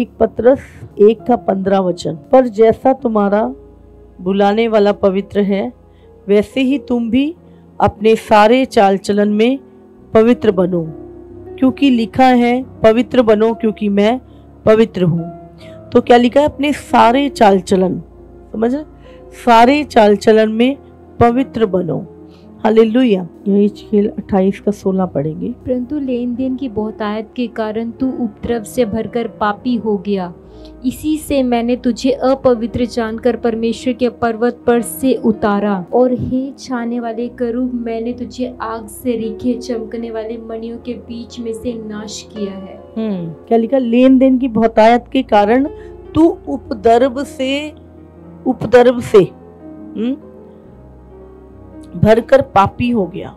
एक पतरस 1:15, पर जैसा तुम्हारा बुलाने वाला पवित्र है वैसे ही तुम भी अपने सारे चाल चलन में पवित्र बनो, क्योंकि लिखा है पवित्र बनो क्योंकि मैं पवित्र हूँ। तो क्या लिखा है? अपने सारे चाल चलन, समझ रहे, सारे चाल चलन में पवित्र बनो। हालेलुया। यही 28:16 पढ़ेंगे। परंतु लेन देन की बहुतायत के कारण तू उपद्रव से भरकर पापी हो गया। इसी से मैंने तुझे अपवित्र जानकर परमेश्वर के पर्वत पर से उतारा, और हे छाने वाले करूब, मैंने तुझे आग से रिखे चमकने वाले मणियों के बीच में से नाश किया है। क्या लिखा? लेन देन की बहुतायत के कारण तू उपद्रव से भरकर पापी हो गया।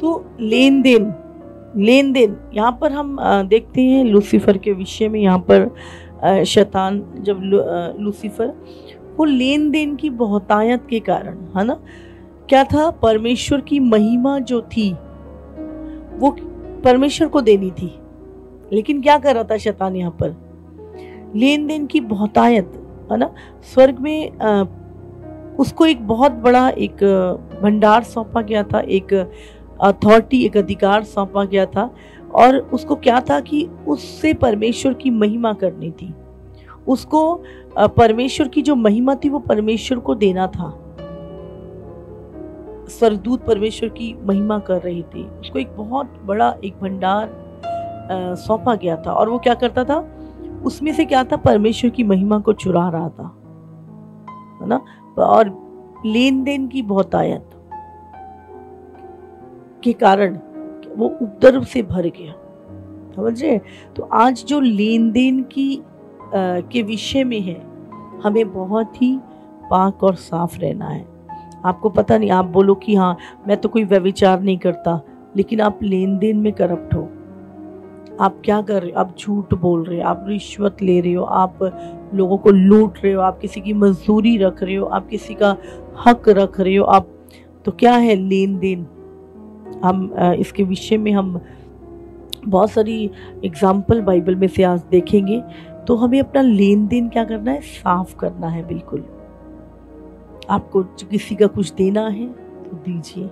तो लेन देन यहाँ पर हम देखते हैं लूसीफर के विषय में। यहाँ पर शैतान जब लूसीफर वो लेन देन की बहुतायत के कारण, है ना, क्या था? परमेश्वर की महिमा जो थी वो परमेश्वर को देनी थी, लेकिन क्या कर रहा था शैतान? यहाँ पर लेन देन की बहुतायत, है ना, स्वर्ग में उसको एक बहुत बड़ा एक भंडार सौंपा गया था, एक अथॉरिटी, एक अधिकार सौंपा गया था, और उसको क्या था कि उससे परमेश्वर की महिमा करनी थी। उसको परमेश्वर की जो महिमा थी वो परमेश्वर को देना था। स्वर्गदूत परमेश्वर की महिमा कर रही थी, उसको एक बहुत बड़ा एक भंडार सौंपा गया था, और वो क्या करता था? उसमें से क्या था? परमेश्वर की महिमा को चुरा रहा था, है ना। और लेन देन की बहुतायत के कारण वो उपद्रव से भर गया, समझ रहे? तो आज जो लेन देन की के विषय में है, हमें बहुत ही पाक और साफ रहना है। आपको पता नहीं, आप बोलो कि हाँ मैं तो कोई व्यभिचार नहीं करता, लेकिन आप लेन देन में करप्ट हो। आप क्या कर रहे हो? आप झूठ बोल रहे हो, आप रिश्वत ले रहे हो, आप लोगों को लूट रहे हो, आप किसी की मजदूरी रख रहे हो, आप किसी का हक रख रहे हो। आप तो क्या है लेन देन? हम इसके विषय में हम बहुत सारी एग्जाम्पल बाइबल में से आज देखेंगे। तो हमें अपना लेन देन क्या करना है? साफ करना है। बिल्कुल, आपको किसी का कुछ देना है तो दीजिए।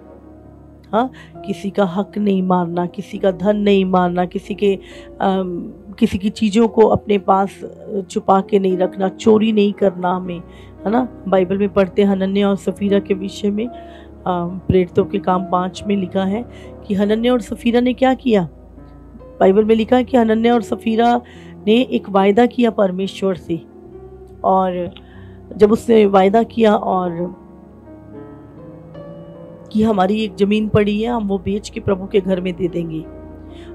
हाँ, किसी का हक नहीं मारना, किसी का धन नहीं मारना, किसी की चीज़ों को अपने पास छुपा के नहीं रखना, चोरी नहीं करना हमें, है ना। बाइबल में पढ़ते हैं हनन्याह और सफीरा के विषय में, प्रेरितों के काम 5 में लिखा है कि हनन्याह और सफीरा ने क्या किया। बाइबल में लिखा है कि हनन्याह और सफीरा ने एक वायदा किया परमेश्वर से, और जब उसने वायदा किया और कि हमारी एक ज़मीन पड़ी है, हम वो बेच के प्रभु के घर में दे देंगे।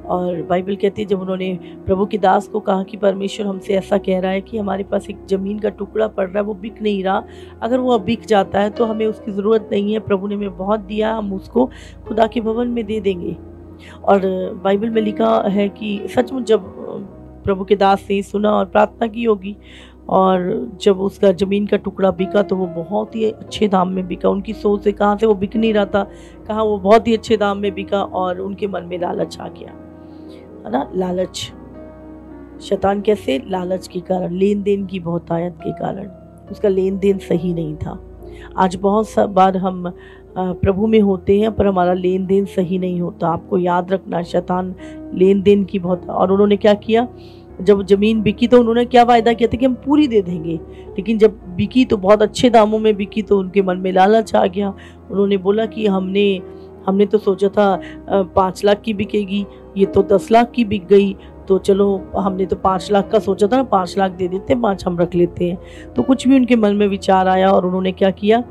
और बाइबल कहती है जब उन्होंने प्रभु के दास को कहा कि परमेश्वर हमसे ऐसा कह रहा है कि हमारे पास एक ज़मीन का टुकड़ा पड़ रहा है, वो बिक नहीं रहा, अगर वो अब बिक जाता है तो हमें उसकी ज़रूरत नहीं है, प्रभु ने हमें बहुत दिया, हम उसको खुदा के भवन में दे देंगे। और बाइबल में लिखा है कि सचमुच जब प्रभु के दास ने सुना और प्रार्थना की होगी, और जब उसका ज़मीन का टुकड़ा बिका तो वो बहुत ही अच्छे दाम में बिका। उनकी सोच से कहाँ से वो बिक नहीं रहा था, कहाँ वो बहुत ही अच्छे दाम में बिका, और उनके मन में लालच आ गया, है ना। लालच, शैतान कैसे? लालच के कारण, लेन देन की बहुतायत के कारण। उसका लेन देन सही नहीं था। आज बहुत बार हम प्रभु में होते हैं पर हमारा लेन देन सही नहीं होता। आपको याद रखना, शैतान लेन देन की बहुत। और उन्होंने क्या किया? जब ज़मीन बिकी तो उन्होंने क्या वायदा किया था कि हम पूरी दे देंगे, लेकिन जब बिकी तो बहुत अच्छे दामों में बिकी, तो उनके मन में लालच आ गया। उन्होंने बोला कि हमने तो सोचा था 5 लाख की बिकेगी, ये तो 10 लाख की बिक गई, तो चलो हमने तो 5 लाख का सोचा था ना, 5 लाख दे देते, 5 हम रख लेते हैं। तो कुछ भी उनके मन में विचार आया और उन्होंने क्या किया?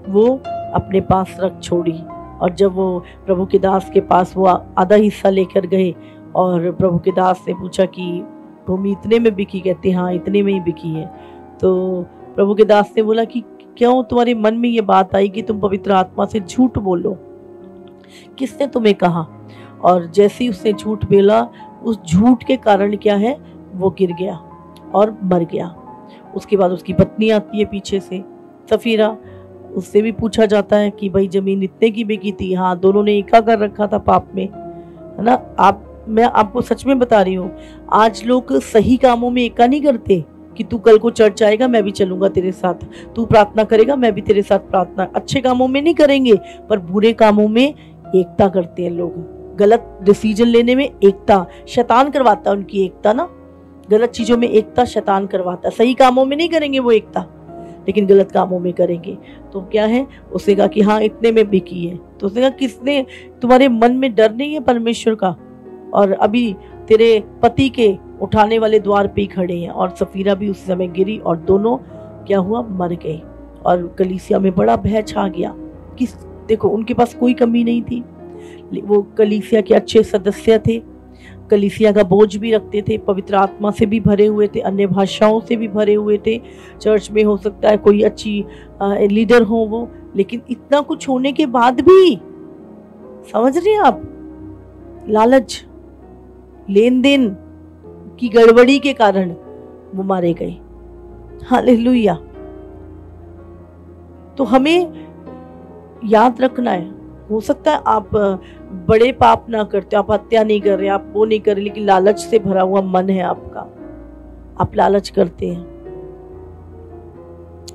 वो अपने पास रख छोड़ी। और जब वो प्रभु के दास के पास वो आधा हिस्सा लेकर गए और प्रभु के दास ने पूछा कि भूमि इतने में बिकी? कहते हाँ इतने में ही बिकी है। तो प्रभु के दास ने बोला कि क्यों तुम्हारे मन में ये बात आई कि तुम पवित्र आत्मा से झूठ बोलो? किसने तुम्हें कहा? और जैसे ही उसने झूठ बोला, उस झूठ के कारण क्या है? वो गिर गया और मर गया। उसके बाद उसकी पत्नी आती है पीछे से, सफीरा। उससे भी पूछा जाता है कि भाई ज़मीन इतने की बिकी थी? हाँ, दोनों ने एका कर रखा था पाप में, है ना। आप मैं आपको सच में बता रही हूँ, आज लोग सही कामों में एका नहीं करते कि तू कल को चर्च आएगा मैं भी चलूंगा तेरे साथ, तू प्रार्थना करेगा मैं भी तेरे साथ प्रार्थना। अच्छे कामों में नहीं करेंगे, पर बुरे कामों में एकता करते हैं लोग। गलत डिसीजन लेने में एकता, शैतान करवाता है उनकी एकता ना, गलत चीजों में एकता शैतान करवाता है। सही कामों में नहीं करेंगे वो एकता, लेकिन गलत कामों में करेंगे। तो क्या है, उसने कहा कि हाँ इतने में बिकी है। तो उसने कहा किसने, तुम्हारे मन में डर नहीं है परमेश्वर का, और अभी तेरे पति के उठाने वाले द्वार पे ही खड़े हैं। और सफीरा भी उस समय गिरी और दोनों क्या हुआ, मर गए। और कलीसिया में बड़ा भय छा गया। किस, देखो उनके पास कोई कमी नहीं थी, वो कलीसिया के अच्छे सदस्य थे, कलीसिया का बोझ भी रखते थे, पवित्र आत्मा से भी भरे हुए थे, अन्य भाषाओं से भी भरे हुए थे। चर्च में हो सकता है कोई अच्छी लीडर हो वो, लेकिन इतना कुछ होने के बाद भी, समझ रहे हैं आप, लालच, लेन देन की गड़बड़ी के कारण वो मारे गए। हालेलुया। तो हमें याद रखना है, हो सकता है आप बड़े पाप ना करते, आप हत्या नहीं कर रहे, आप वो नहीं कर रहे, लेकिन लालच से भरा हुआ मन है आपका, आप लालच करते हैं,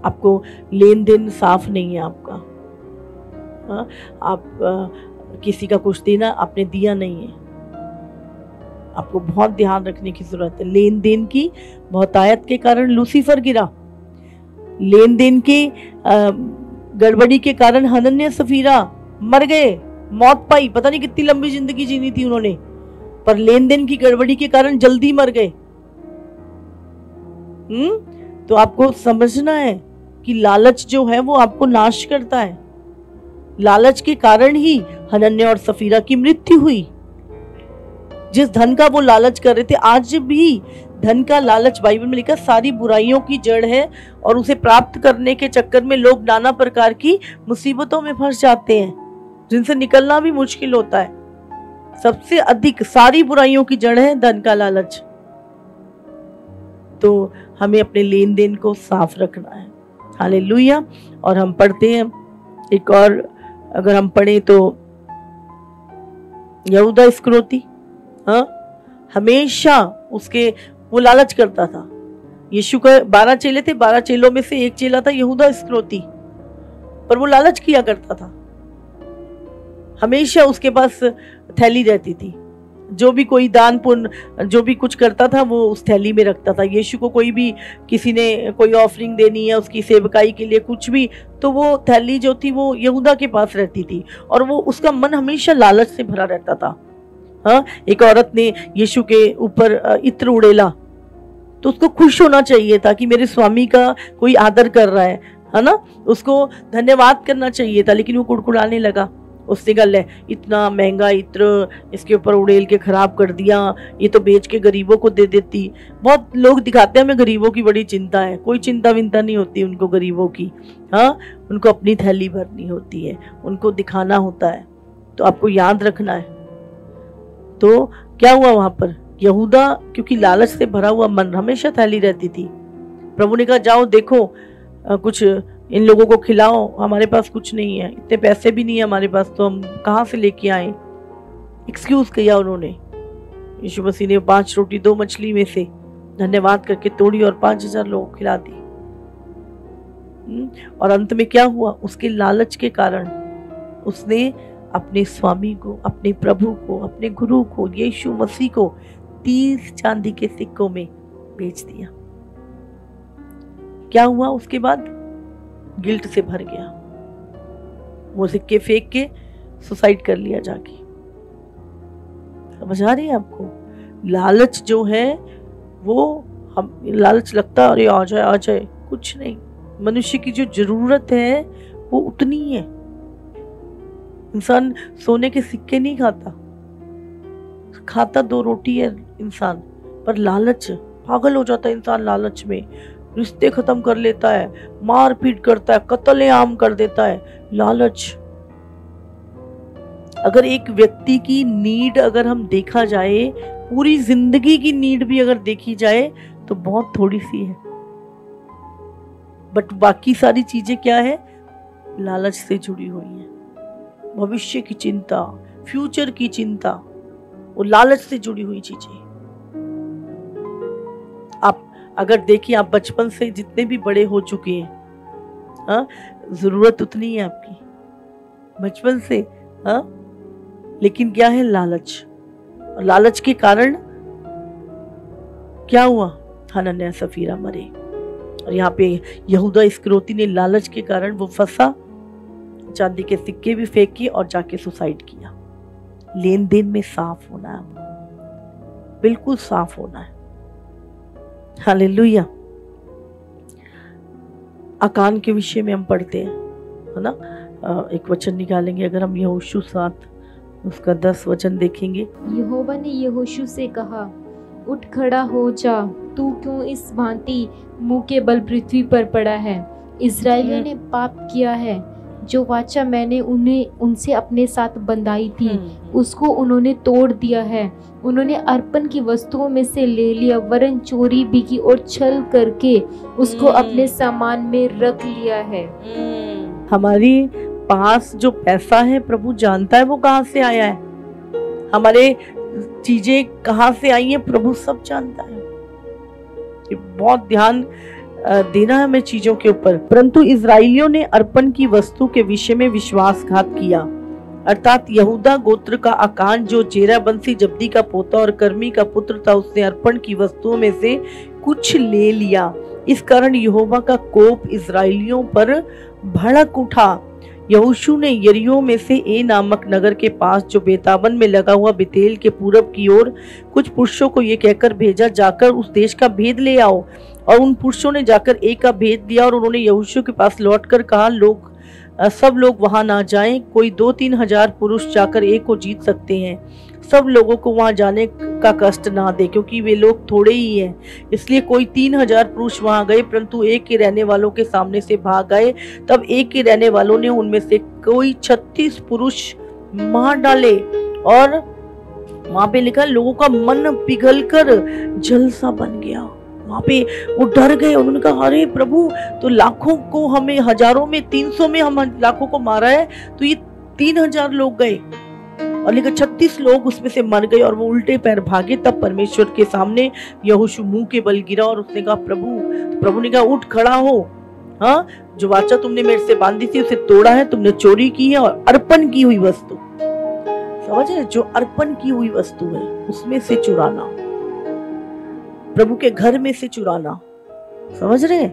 आपको लेन देन साफ नहीं है आपका, हाँ? आप किसी का कुछ देना आपने दिया नहीं है। आपको बहुत ध्यान रखने की जरूरत है। लेन देन की बहुतायत के कारण लूसीफर गिरा, लेन देन के गड़बड़ी के कारण हनन्याह सफीरा मर गए, मौत पाई। पता नहीं कितनी लंबी जिंदगी जीनी थी उन्होंने, पर लेन देन की गड़बड़ी के कारण जल्दी मर गए। तो आपको समझना है कि लालच जो है वो आपको नाश करता है। लालच के कारण ही हनन्याह और सफीरा की मृत्यु हुई। जिस धन का वो लालच कर रहे थे, आज भी धन का लालच बाइबल में लिखा सारी बुराइयों की जड़ है, और उसे प्राप्त करने के चक्कर में लोग नाना प्रकार की मुसीबतों में फंस जाते हैं, जिनसे निकलना भी मुश्किल होता है। सबसे अधिक सारी बुराइयों की जड़ है धन का लालच। तो हमें अपने लेन देन को साफ रखना है। हालेलुया। और हम पढ़ते हैं एक और, अगर हम पढ़े तो यहूदा इस्करियोती, हाँ, हमेशा उसके वो लालच करता था। यीशु का 12 चेले थे, 12 चेलों में से एक चेला था यहूदा इस्करियोती, पर वो लालच किया करता था। हमेशा उसके पास थैली रहती थी, जो भी कोई दान पुण्य जो भी कुछ करता था वो उस थैली में रखता था। यीशु को कोई भी, किसी ने कोई ऑफरिंग देनी है उसकी सेवकाई के लिए कुछ भी, तो वो थैली जो थी वो यहूदा के पास रहती थी, और वो उसका मन हमेशा लालच से भरा रहता था। हाँ, एक औरत ने यीशु के ऊपर इत्र उड़ेला, तो उसको खुश होना चाहिए था कि मेरे स्वामी का कोई आदर कर रहा है ना, उसको धन्यवाद करना चाहिए था, लेकिन वो कुड़कुड़ाने लगा। उसने कहा ले इतना महंगा इत्र इसके ऊपर उड़ेल के खराब कर दिया, ये तो बेच के गरीबों को दे देती। बहुत लोग दिखाते हैं हमें गरीबों की बड़ी चिंता है, कोई चिंता विंता नहीं होती उनको गरीबों की। हाँ, उनको अपनी थैली भरनी होती है, उनको दिखाना होता है। तो आपको याद रखना है। तो क्या हुआ वहां पर, यहूदा क्योंकि लालच से भरा हुआ मन, हमेशा थैली रहती थी। प्रभु ने कहा जाओ देखो कुछ इन लोगों को खिलाओ, हमारे पास कुछ नहीं है, इतने पैसे भी नहीं है हमारे पास, तो हम कहाँ से लेके आए। एक्सक्यूज किया उन्होंने। यीशु मसीह ने 5 रोटी 2 मछली में से धन्यवाद करके तोड़ी और 5000 लोगों को खिला दी। और अंत में क्या हुआ, उसके लालच के कारण उसने अपने स्वामी को, अपने प्रभु को, अपने गुरु को, यीशु मसीह को 30 चांदी के सिक्कों में बेच दिया। क्या हुआ उसके बाद, गिल्ट से भर गया, वो सिक्के फेंक के सुसाइड कर लिया जाके। समझ आ रही है आपको? लालच जो है वो, हम लालच लगता अरे आ जाए, कुछ नहीं। मनुष्य की जो जरूरत है वो उतनी है। इंसान सोने के सिक्के नहीं खाता 2 रोटी है इंसान, पर लालच, पागल हो जाता है इंसान लालच में, रिश्ते खत्म कर लेता है, मार पीट करता है, कत्ले आम कर देता है, लालच। अगर एक व्यक्ति की नीड अगर हम देखा जाए, पूरी जिंदगी की नीड भी अगर देखी जाए तो बहुत थोड़ी सी है, बट बाकी सारी चीजें क्या है, लालच से जुड़ी हुई है। भविष्य की चिंता, फ्यूचर की चिंता, वो लालच से जुड़ी हुई चीजें। आप अगर देखिए, आप बचपन से जितने भी बड़े हो चुके हैं, हाँ, जरूरत उतनी है आपकी बचपन से, हाँ, लेकिन क्या है, लालच। और लालच के कारण क्या हुआ, हनन्याह सफीरा मरे। और यहाँ पे यहूदा इस्करियोती ने लालच के कारण वो फंसा, चांदी के सिक्के भी फेंके और जाके सुसाइड किया। लेन देन में साफ होना है, बिल्कुल साफ होना है। हालेलुया। आकान के विषय में हम पढ़ते हैं, है ना, एक वचन निकालेंगे। अगर हम यहोशू 7 उसका 10 वचन देखेंगे। यहोवा ने यहोशू से कहा, उठ खड़ा हो जा, तू क्यों इस भांति मुंह के बल पृथ्वी पर पड़ा है। इस्राएलियों ने पाप किया है, जो वाचा मैंने उनसे अपने साथ बंधाई थी उसको उन्होंने तोड़ दिया है। उन्होंने अर्पण की वस्तुओं में से ले लिया, वरन चोरी भी की और छल करके उसको अपने सामान में रख लिया है। हमारी पास जो पैसा है प्रभु जानता है वो कहाँ से आया है, हमारे चीजें कहाँ से आई हैं प्रभु सब जानता है। बहुत ध्यान देना है हमें चीजों के ऊपर। परंतु इजराइलियों ने अर्पण की वस्तु के विषय में विश्वासघात किया, अर्थात यहूदा गोत्र का आकान जो जेराबंसी जब्दी का पोता और कर्मी का पुत्र था, उसने अर्पण की वस्तुओं में से कुछ ले लिया। इस कारण यहोवा का कोप इजराइलियों पर भड़क उठा। यहोशू ने यरीहो में से ए नामक नगर के पास जो बेतावन में लगा हुआ बेतेल के पूरब की ओर कुछ पुरुषों को ये कहकर भेजा, जाकर उस देश का भेद ले आओ। और उन पुरुषों ने जाकर ए का भेद दिया और उन्होंने यहोशू के पास लौटकर कहा, सब लोग वहां ना जाएं, कोई 2-3 हजार पुरुष जाकर ए को जीत सकते हैं। सब लोगों को वहां जाने का कष्ट ना दे, क्योंकि वे लोग थोड़े ही हैं। इसलिए कोई 3000 पुरुष वहां गए, परंतु एक के रहने वालों के सामने से भाग गए। तब एक के रहने वालों ने उनमें से कोई 36 पुरुष मार डाले। और वहां पे लिखा, लोगों का मन पिघलकर जल सा बन गया। वहां पे वो डर गए, उन्होंने कहा, अरे प्रभु, तो लाखों को हमें, हजारों में, 300 में हम लाखों को मारा है, तो ये 3000 लोग गए। और लेकिन 36 लोग उसमें से मर गए और वो उल्टे पैर भागे। तब परमेश्वर के सामने यहोशू मुंह के बल गिरा और उसने कहा, प्रभु ने कहा, उठ खड़ा हो, हाँ, जो वाचा तुमने मेरे से बांधी थी उसे तोड़ा है, तुमने चोरी की है और अर्पण की हुई वस्तु, समझ रहे, जो अर्पण की हुई वस्तु है उसमें से चुराना, प्रभु के घर में से चुराना, समझ रहे।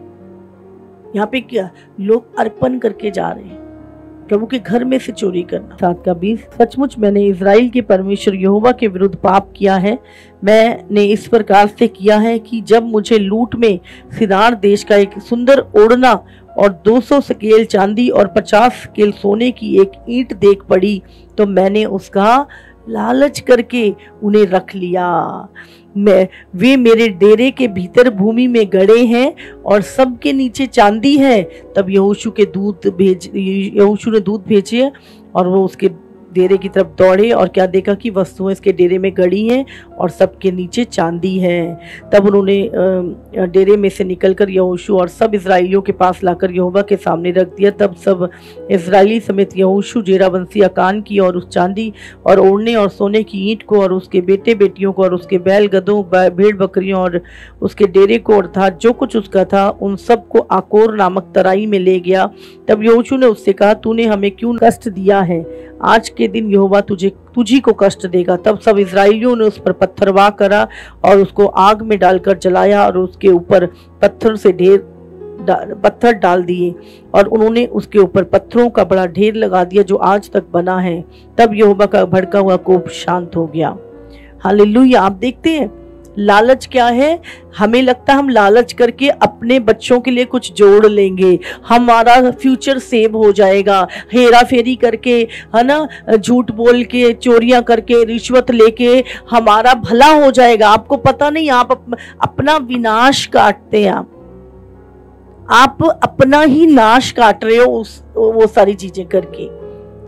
यहाँ पे क्या लोग अर्पण करके जा रहे हैं, प्रभु के घर में से चोरी करना। 7 का 20, सचमुच मैंने इजराइल के परमेश्वर यहोवा के विरुद्ध पाप किया है। मैंने इस प्रकार से किया है कि जब मुझे लूट में सिनार देश का एक सुंदर ओढ़ना और 200 सकेल चांदी और 50 सकेल सोने की एक ईंट देख पड़ी, तो मैंने उसका लालच करके उन्हें रख लिया। वे मेरे डेरे के भीतर भूमि में गड़े हैं और सबके नीचे चांदी है। तब यहोशू ने दूत भेजे और वो उसके डेरे की तरफ दौड़े और क्या देखा कि वस्तुएं इसके डेरे में गड़ी हैं और सबके नीचे चांदी है। तब उन्होंने डेरे में से निकलकर यहोशू और सब इजराइलियों के पास लाकर यहोवा के सामने रख दिया। तब सब इजराइली समेत यहोशू जेराबंसी आकान की और उस चांदी और ओढ़ने और सोने की ईंट को और उसके बेटे बेटियों को और उसके बैल गधों भेड़ बकरियों और उसके डेरे को अर्थात जो कुछ उसका था उन सब को आकोर नामक तराई में ले गया। तब यहोशू ने उससे कहा, तूने हमें क्यों कष्ट दिया है? आज के दिन यहोवा तुझी को कष्ट देगा। तब सब इजराइलियों ने उस पर पत्थरवाह करा और उसको आग में डालकर जलाया और उसके ऊपर पत्थर डाल दिए और उन्होंने उसके ऊपर पत्थरों का बड़ा ढेर लगा दिया जो आज तक बना है। तब यहोवा का भड़का हुआ कोप शांत हो गया। हालेलुया। आप देखते हैं लालच क्या है। हमें लगता है हम लालच करके अपने बच्चों के लिए कुछ जोड़ लेंगे, हमारा फ्यूचर सेव हो जाएगा, हेरा फेरी करके, है ना, झूठ बोल के, चोरियां करके, रिश्वत लेके हमारा भला हो जाएगा। आपको पता नहीं, आप अपना विनाश काटते हैं। आप अपना ही नाश काट रहे हो वो सारी चीजें करके।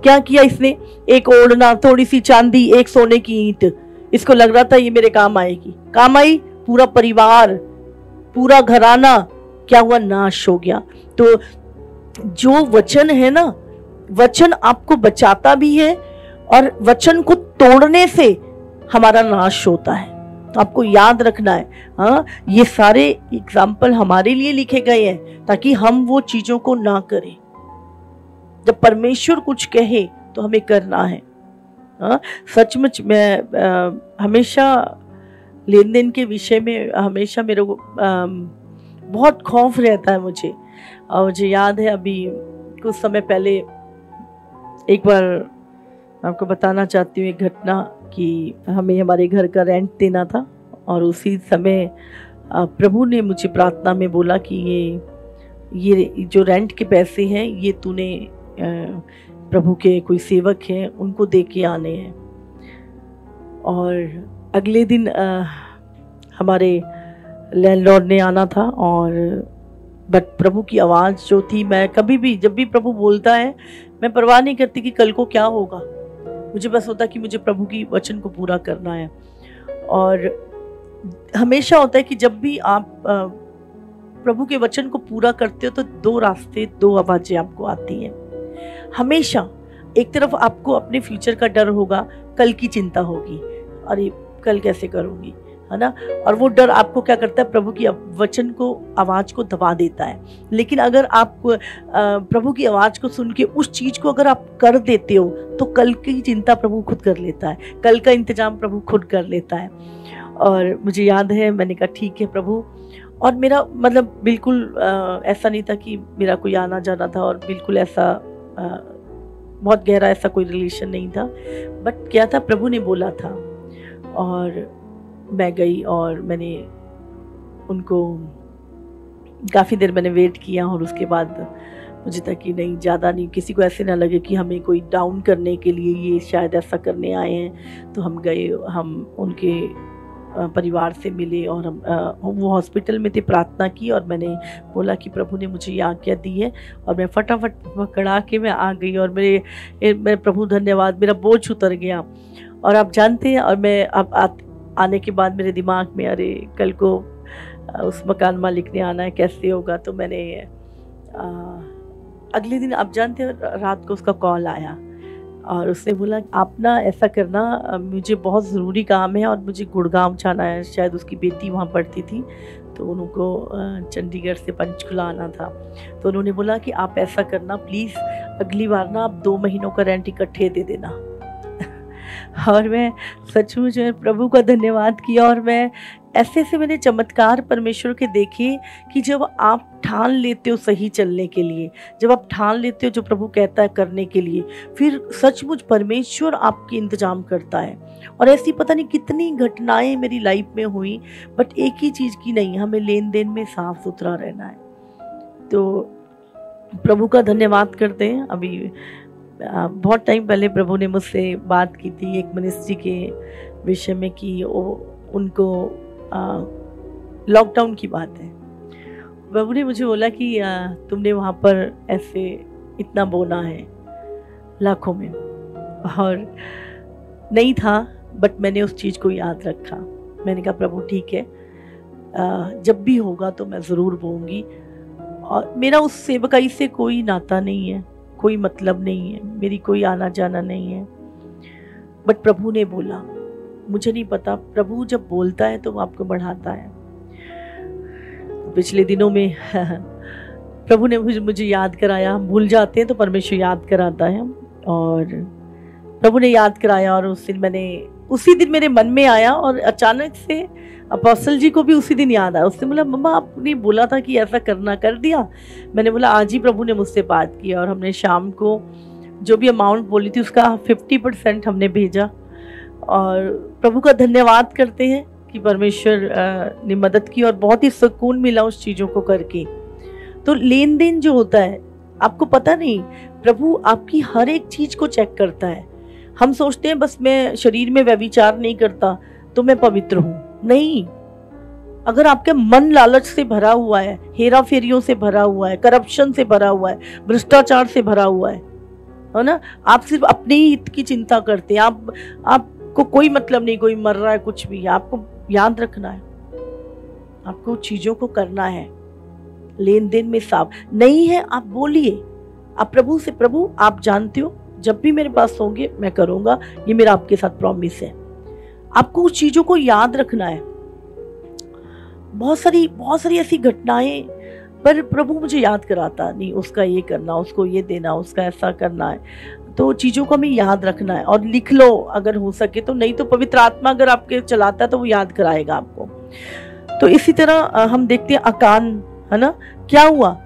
क्या किया इसने? एक ओढ़ना, थोड़ी सी चांदी, एक सोने की ईंट, इसको लग रहा था ये मेरे काम आएगी, काम आई। पूरा परिवार, पूरा घराना क्या हुआ? नाश हो गया। तो जो वचन है ना, वचन आपको बचाता भी है और वचन को तोड़ने से हमारा नाश होता है। तो आपको याद रखना है, हाँ, ये सारे एग्जाम्पल हमारे लिए लिखे गए हैं ताकि हम वो चीजों को ना करें। जब परमेश्वर कुछ कहे तो हमें करना है। हाँ, सचमुच मैं हमेशा लेन देन के विषय में हमेशा मेरे को बहुत खौफ रहता है मुझे। और मुझे याद है अभी कुछ समय पहले एक बार आपको बताना चाहती हूँ एक घटना कि हमें हमारे घर का रेंट देना था और उसी समय प्रभु ने मुझे प्रार्थना में बोला कि ये जो रेंट के पैसे हैं ये तूने प्रभु के कोई सेवक हैं उनको दे के आने हैं। और अगले दिन हमारे लैंडलॉर्ड ने आना था और बट प्रभु की आवाज़ जो थी, मैं कभी भी जब भी प्रभु बोलता है मैं परवाह नहीं करती कि कल को क्या होगा, मुझे बस होता कि मुझे प्रभु की वचन को पूरा करना है। और हमेशा होता है कि जब भी आप प्रभु के वचन को पूरा करते हो तो दो रास्ते, दो आवाज़ें आपको आती हैं हमेशा। एक तरफ आपको अपने फ्यूचर का डर होगा, कल की चिंता होगी, अरे कल कैसे करूँगी, है ना। और वो डर आपको क्या करता है, प्रभु की वचन को, आवाज़ को दबा देता है। लेकिन अगर आप प्रभु की आवाज़ को सुन के उस चीज़ को अगर आप कर देते हो तो कल की चिंता प्रभु खुद कर लेता है, कल का इंतजाम प्रभु खुद कर लेता है। और मुझे याद है मैंने कहा ठीक है प्रभु। और मेरा मतलब बिल्कुल ऐसा नहीं था कि मेरा कोई आना जाना था और बिल्कुल ऐसा बहुत गहरा ऐसा कोई रिलेशन नहीं था, बट क्या था, प्रभु ने बोला था और मैं गई और मैंने उनको काफ़ी देर मैंने वेट किया। और उसके बाद मुझे था कि नहीं, ज़्यादा नहीं, किसी को ऐसे ना लगे कि हमें कोई डाउन करने के लिए ये शायद ऐसा करने आए हैं। तो हम गए, हम उनके परिवार से मिले और हम वो हॉस्पिटल में थे, प्रार्थना की और मैंने बोला कि प्रभु ने मुझे ये आज्ञा दी है। और मैं फटाफट पकड़ा के मैं आ गई और मेरे प्रभु धन्यवाद, मेरा बोझ उतर गया। और आप जानते हैं, और मैं अब आने के बाद मेरे दिमाग में अरे कल को उस मकान मालिक ने आना है, कैसे होगा। तो मैंने अगले दिन, आप जानते हैं, रात को उसका कॉल आया और उसने बोला आप ना ऐसा करना, मुझे बहुत ज़रूरी काम है और मुझे गुड़गांव जाना है, शायद उसकी बेटी वहाँ पढ़ती थी तो उनको चंडीगढ़ से पंचकुला आना था। तो उन्होंने बोला कि आप ऐसा करना प्लीज़, अगली बार ना आप 2 महीनों का रेंट इकट्ठे दे देना। और मैं सचमुच प्रभु का धन्यवाद किया। और मैं ऐसे मैंने चमत्कार परमेश्वर के देखे कि जब आप ठान लेते हो सही चलने के लिए, जब आप ठान लेते हो जो प्रभु कहता है करने के लिए, फिर सचमुच परमेश्वर आपके इंतजाम करता है। और ऐसी पता नहीं कितनी घटनाएं मेरी लाइफ में हुई, बट एक ही चीज़ की नहीं, हमें लेन देन में साफ सुथरा रहना है। तो प्रभु का धन्यवाद करते हैं। अभी बहुत टाइम पहले प्रभु ने मुझसे बात की थी एक मिनिस्ट्री के विषय में कि उनको लॉकडाउन की बात है। प्रभु ने मुझे बोला कि तुमने वहाँ पर ऐसे इतना बोना है लाखों में, और नहीं था, बट मैंने उस चीज़ को याद रखा। मैंने कहा प्रभु ठीक है, जब भी होगा तो मैं ज़रूर बोऊंगी। और मेरा उस सेवकाई से कोई नाता नहीं है, कोई मतलब नहीं है, मेरी कोई आना जाना नहीं है, बट प्रभु ने बोला। मुझे नहीं पता, प्रभु जब बोलता है तो वो आपको बढ़ाता है। पिछले दिनों में प्रभु ने मुझे याद कराया। हम भूल जाते हैं तो परमेश्वर याद कराता है, और प्रभु ने याद कराया। और उसी दिन मेरे मन में आया और अचानक से अपोस्टल जी को भी उसी दिन याद आया। उसने बोला मम्मा आपने बोला था कि ऐसा करना, कर दिया? मैंने बोला आज ही प्रभु ने मुझसे बात की और हमने शाम को जो भी अमाउंट बोली थी उसका 50% हमने भेजा। और प्रभु का धन्यवाद करते हैं कि परमेश्वर ने मदद की और बहुत ही सुकून मिला उस चीज़ों को करके। तो लेन देन जो होता है, आपको पता नहीं, प्रभु आपकी हर एक चीज़ को चेक करता है। हम सोचते हैं बस मैं शरीर में व्यभिचार नहीं करता तो मैं पवित्र हूँ। नहीं, अगर आपके मन लालच से भरा हुआ है, हेरा फेरियों से भरा हुआ है, करप्शन से भरा हुआ है, भ्रष्टाचार से भरा हुआ है ना, आप सिर्फ अपने ही हित की चिंता करते हैं, आपको कोई मतलब नहीं, कोई मर रहा है कुछ भी, आपको याद रखना है, आपको चीजों को करना है। लेन देन में साफ नहीं है, आप बोलिए, आप प्रभु से, प्रभु आप जानते हो जब भी मेरे पास होंगे मैं करूंगा, ये मेरा आपके साथ प्रॉमिस है। आपको उस चीजों को याद रखना है। बहुत सारी ऐसी घटनाएं, पर प्रभु मुझे याद कराता नहीं, उसका ये करना, उसको ये देना, उसका ऐसा करना है। तो चीजों को हमें याद रखना है और लिख लो अगर हो सके तो, नहीं तो पवित्र आत्मा अगर आपके चलाता है तो वो याद कराएगा आपको। तो इसी तरह हम देखते हैं अकान, है ना, क्या हुआ,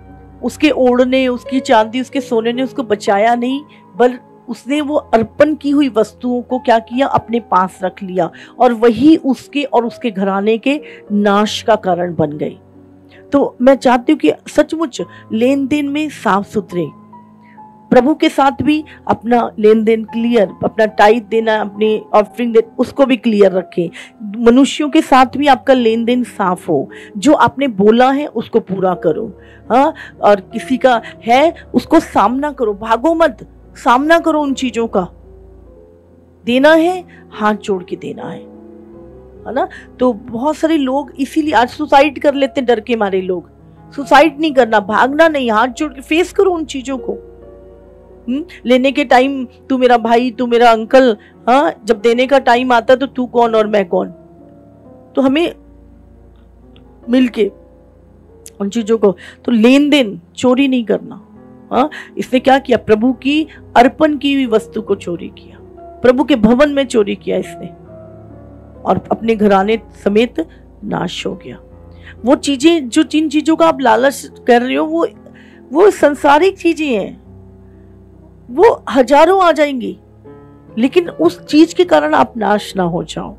उसके ओढ़ने, उसकी चांदी, उसके सोने ने उसको बचाया नहीं, बल्कि उसने वो अर्पण की हुई वस्तुओं को क्या किया, अपने पास रख लिया, और वही उसके और उसके घराने के नाश का कारण बन गई। तो मैं चाहती हूँ कि सचमुच लेन देन में साफ सुथरे, प्रभु के साथ भी अपना लेन देन क्लियर, अपना टाइट देना, अपनी ऑफरिंग दे, उसको भी क्लियर रखें। मनुष्यों के साथ भी आपका लेन देन साफ हो, जो आपने बोला है उसको पूरा करो। हाँ, और किसी का है उसको सामना करो, भागो मत, सामना करो उन चीजों का। देना है हाथ जोड़ के देना है ना। तो बहुत सारे लोग इसीलिए आज सुसाइड कर लेते हैं, डर के मारे लोग। सुसाइड नहीं करना, भागना नहीं, हाथ जोड़ के फेस करो उन चीजों को। लेने के टाइम तू मेरा भाई, तू मेरा अंकल, हाँ, जब देने का टाइम आता तो तू कौन और मैं कौन। तो हमें मिलके उन चीजों को, तो लेन देन चोरी नहीं करना। हाँ, इसने क्या किया, प्रभु की अर्पण की हुई वस्तु को चोरी किया, प्रभु के भवन में चोरी किया इसने, और अपने घराने समेत नाश हो गया। वो चीजें, जो जिन चीजों का आप लालच कर रहे हो, वो सांसारिक चीजें हैं, वो हजारों आ जाएंगी, लेकिन उस चीज के कारण आप नाश ना हो जाओ।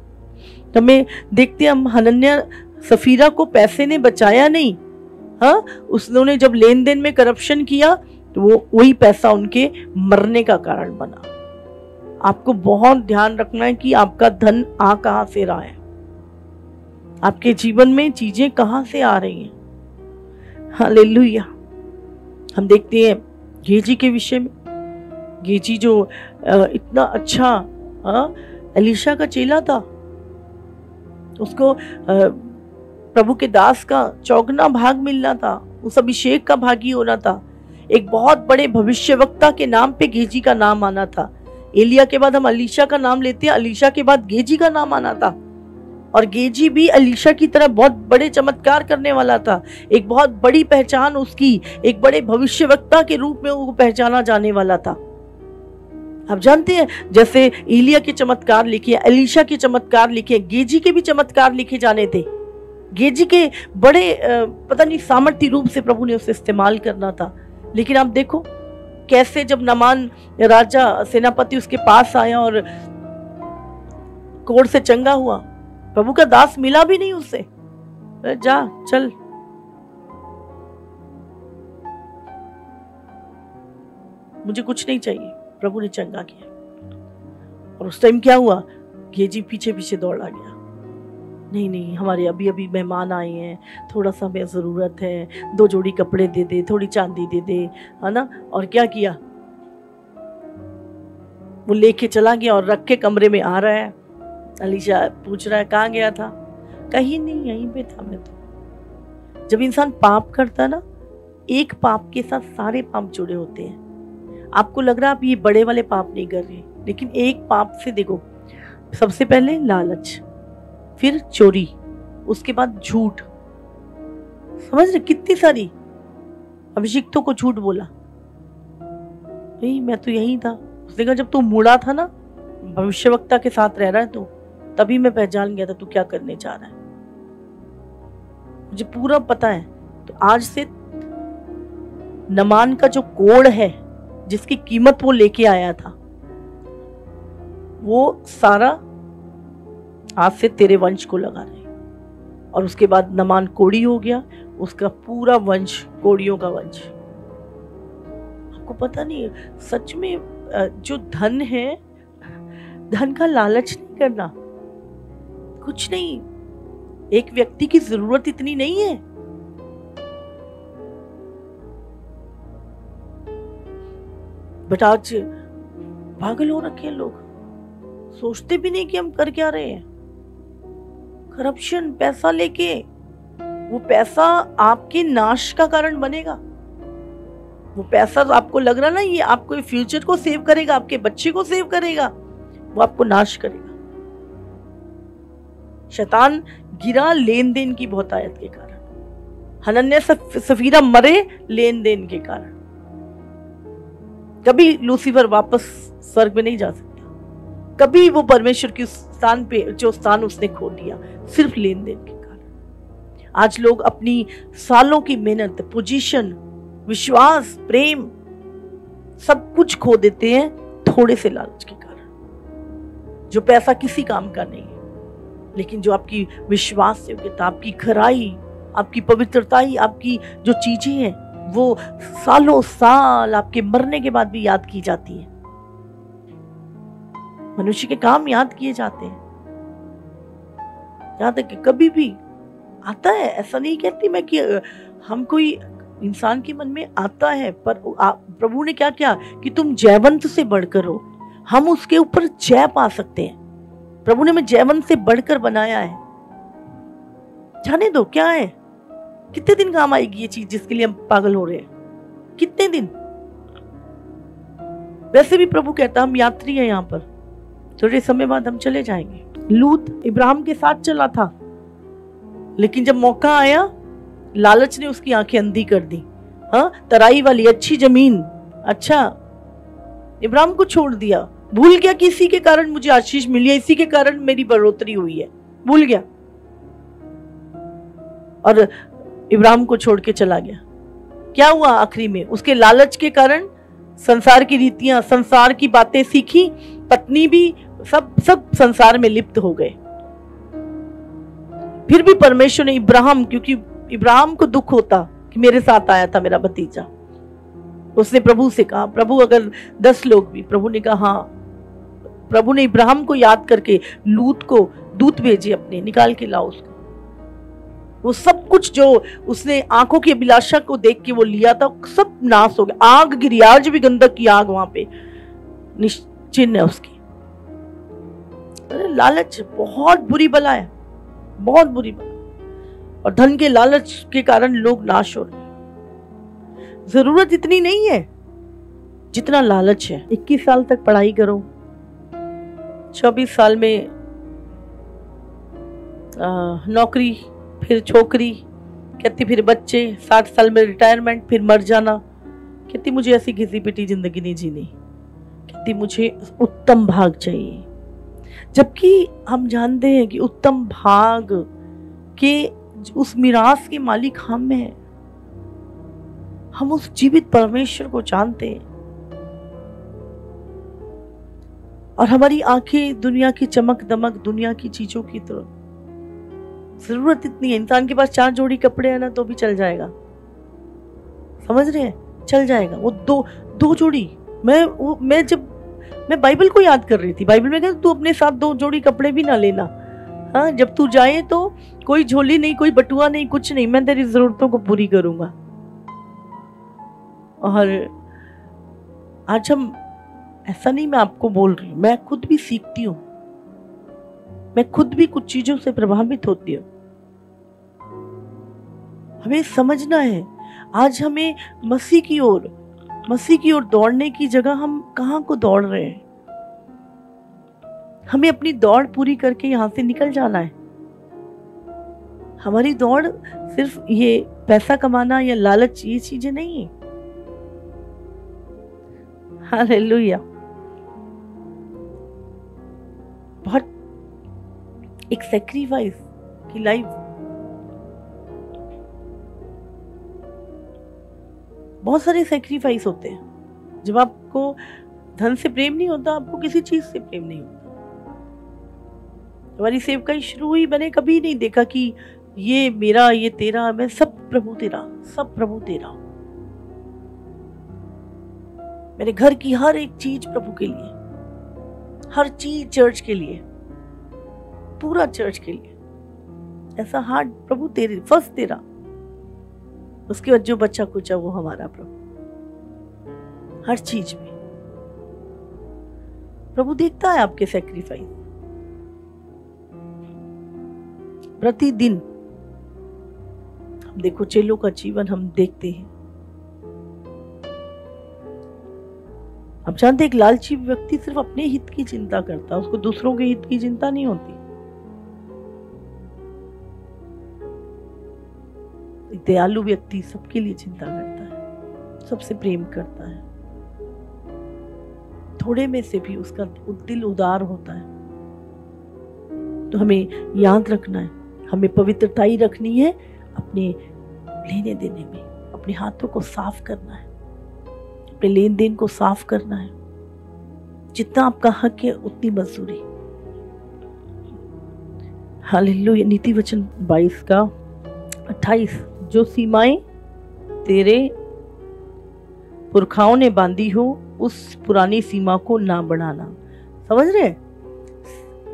तो हमें देखते हैं, हम हनन्या सफीरा को पैसे ने बचाया नहीं। हाँ, उसने जब लेन देन में करप्शन किया तो वो वही पैसा उनके मरने का कारण बना। आपको बहुत ध्यान रखना है कि आपका धन आ कहां से रहा है, आपके जीवन में चीजें कहां से आ रही हैं। हालेलुया। हम देखते हैं गेजी के विषय में, गेजी जो इतना अच्छा एलीशा का चेला था, उसको प्रभु के दास का चौगुना भाग मिलना था, उस अभिषेक का भागी होना था। एक बहुत बड़े भविष्यवक्ता के नाम पे गेजी का नाम आना था। एलिया के बाद हम अलीशा का नाम लेते हैं, अलीशा के बाद गेजी का नाम आना था, और गेजी भी अलीशा की तरह बहुत बड़े चमत्कार करने वाला था। एक बहुत बड़ी पहचान उसकी, एक बड़े भविष्यवक्ता के रूप में वो पहचाना जाने वाला था। आप जानते हैं, जैसे एलिया के चमत्कार लिखे, अलीशा के चमत्कार लिखे, गेजी के भी चमत्कार लिखे जाने थे। गेजी के बड़े पता नहीं सामर्थ्य रूप से प्रभु ने उसे इस्तेमाल करना था। लेकिन आप देखो कैसे जब नामान राजा सेनापति उसके पास आया और कोढ़ से चंगा हुआ, प्रभु का दास मिला भी नहीं उससे, जा चल, मुझे कुछ नहीं चाहिए, प्रभु ने चंगा किया। और उस टाइम क्या हुआ, गेजी पीछे पीछे दौड़ा गया, नहीं हमारे अभी अभी मेहमान आए हैं, थोड़ा सा हमें ज़रूरत है, 2 जोड़ी कपड़े दे दे, थोड़ी चांदी दे दे, है ना। और क्या किया, वो लेके चला गया और रख के कमरे में आ रहा है। अलीशा पूछ रहा है कहाँ गया था, कहीं नहीं, यहीं पे था मैं तो। जब इंसान पाप करता है ना, एक पाप के साथ सारे पाप जुड़े होते हैं। आपको लग रहा है आप ये बड़े वाले पाप नहीं कर रहे, लेकिन एक पाप से देखो, सबसे पहले लालच, फिर चोरी, उसके बाद झूठ। समझ रहे, कितनी सारी अभिषिक्तों को झूठ बोला, नहीं मैं तो यही था। उसने कहा जब तू मुड़ा था ना, भविष्यवक्ता के साथ रह रहा है तो, तभी मैं पहचान गया था तू क्या करने चाह रहा है, मुझे पूरा पता है। तो आज से नमान का जो कोढ़ है, जिसकी कीमत वो लेके आया था, वो सारा आज से तेरे वंश को लगा रहे। और उसके बाद नमान कोढ़ी हो गया, उसका पूरा वंश कोढ़ियों का वंश। आपको पता नहीं, सच में जो धन है, धन का लालच नहीं करना, कुछ नहीं, एक व्यक्ति की जरूरत इतनी नहीं है। बट आज पागल हो रखे हैं लोग, सोचते भी नहीं कि हम कर क्या रहे हैं। करप्शन, पैसा लेके, वो पैसा आपके नाश का कारण बनेगा। वो पैसा तो आपको लग रहा ना ये आपको फ्यूचर को सेव करेगा, आपके बच्चे को सेव करेगा, वो आपको नाश करेगा। शैतान गिरा लेन देन की बहुतायत के कारण। हनन्याह सफीरा मरे लेन देन के कारण। कभी लूसीफर वापस स्वर्ग में नहीं जा सकता, कभी वो परमेश्वर के स्थान पे जो स्थान उसने खो दिया, सिर्फ लेन देन के कारण। आज लोग अपनी सालों की मेहनत, पोजीशन, विश्वास, प्रेम सब कुछ खो देते हैं थोड़े से लालच के कारण। जो पैसा किसी काम का नहीं है, लेकिन जो आपकी विश्वास योग्यता, आपकी खराई, आपकी पवित्रता, आपकी जो चीजें हैं वो सालों साल आपके मरने के बाद भी याद की जाती है। मनुष्य के काम याद किए जाते हैं, यहां तक कि कभी भी आता है, ऐसा नहीं कहती मैं कि हम कोई इंसान के मन में आता है, पर प्रभु ने क्या किया कि तुम जयवंत से बढ़कर हो, हम उसके ऊपर जय पा सकते हैं। प्रभु ने हमें जयवंत से बढ़कर बनाया है। जाने दो क्या है, कितने दिन काम आएगी ये चीज जिसके लिए हम पागल हो रहे हैं, कितने दिन। वैसे भी प्रभु कहता हम यात्री हैं यहाँ पर, थोड़े समय बाद हम चले जाएंगे। लूत इब्राहिम के साथ चला था, लेकिन जब मौका आया लालच ने उसकी आंखें अंधी कर दी। हाँ, तराई वाली अच्छी जमीन, अच्छा, इब्राहिम को छोड़ दिया, भूल गया कि इसी के कारण मुझे आशीष मिली है, इसी के कारण मेरी बढ़ोतरी हुई है, भूल गया और इब्राहिम को छोड़ के चला गया। क्या हुआ आखिरी में? उसके लालच के कारण संसार की रीतियां, संसार की बातें सीखी, पत्नी भी, सब संसार में लिप्त हो गए। फिर भी परमेश्वर ने इब्राहिम, क्योंकि इब्राहिम को दुख होता कि मेरे साथ आया था मेरा भतीजा, उसने प्रभु से कहा, प्रभु अगर 10 लोग भी, प्रभु ने कहा हाँ। प्रभु ने इब्राहिम को याद करके लूत को दूत भेजे अपने, निकाल के लाओ उसको। वो सब कुछ जो उसने आंखों की अभिलाषा को देख के वो लिया था, सब नाश हो गया। आग गिरी, आज भी गंधक की आग वहां पे चिन्ह है उसकी। लालच बहुत बुरी बला है, बहुत बुरी बला, और धन के लालच के कारण लोग नाश हो रहे हैं। जरूरत इतनी नहीं है जितना लालच है। 21 साल तक पढ़ाई करो, 24 साल में नौकरी, फिर छोकरी, कहती फिर बच्चे, 60 साल में रिटायरमेंट, फिर मर जाना। कहती मुझे ऐसी घिसी पिटी जिंदगी नहीं जीनी, कहती मुझे उत्तम भाग चाहिए। जबकि हम जानते हैं कि उत्तम भाग के उस मिरास के मालिक हम हैं। हम उस जीवित परमेश्वर को जानते हैं, और हमारी आंखें दुनिया की चमक दमक, दुनिया की चीजों की तरफ। जरूरत इतनी है, इंसान के पास 4 जोड़ी कपड़े हैं ना तो भी चल जाएगा, समझ रहे हैं, चल जाएगा वो दो जोड़ी। मैं बाइबल को याद कर रही थी, बाइबल में कहता तू अपने साथ 2 जोड़ी कपड़े भी ना लेना। हाँ, जब तू जाए तो कोई झोली नहीं, कोई बटुआ नहीं, कुछ नहीं, मैं तेरी जरूरतों को पूरी करूंगा। और आज हम, ऐसा नहीं मैं आपको बोल रही हूं, मैं खुद भी सीखती हूँ, मैं खुद भी कुछ चीजों से प्रभावित होती हूँ। हमें समझना है, आज हमें मसीह की ओर दौड़ने की जगह हम कहाँ को दौड़ रहे हैं। हमें अपनी दौड़ पूरी करके यहां से निकल जाना है। हमारी दौड़ सिर्फ ये पैसा कमाना या लालच, ये चीजें नहीं है। हालेलुया। बहुत एक सैक्रिफाइस की लाइफ, बहुत सारे सैक्रिफाइस होते हैं। जब आपको धन से प्रेम नहीं होता, आपको किसी चीज से प्रेम नहीं होता। हमारी सेवकाई शुरू हुई, मैंने कभी नहीं देखा कि ये मेरा, ये तेरा, मैं सब प्रभु तेरा, सब प्रभु तेरा। मेरे घर की हर एक चीज प्रभु के लिए, हर चीज चर्च के लिए, पूरा चर्च के लिए। ऐसा हार्ट प्रभु तेरे, फर्स्ट तेरा, उसके बाद जो बच्चा कुचा वो हमारा प्रभु। हर चीज में प्रभु देखता है आपके सैक्रिफाइस। प्रतिदिन हम देखो, चेलों का जीवन हम देखते हैं। आप जानते, एक लालची व्यक्ति सिर्फ अपने हित की चिंता करता है, उसको दूसरों के हित की चिंता नहीं होती। दयालु व्यक्ति सबके लिए चिंता करता है, सबसे प्रेम करता है, थोड़े में से भी उसका दिल उदार होता है। तो हमें याद रखना है, हमें पवित्रताई रखनी है अपने लेने देने में, अपने हाथों को साफ करना है, अपने लेन देन को साफ करना है। जितना आपका हक है उतनी मजदूरी। हालेलुया। नीति वचन 22 का 28, जो सीमाएं तेरे पुरखाओं ने बांधी हो उस पुरानी सीमा को ना बढ़ाना। समझ रहे?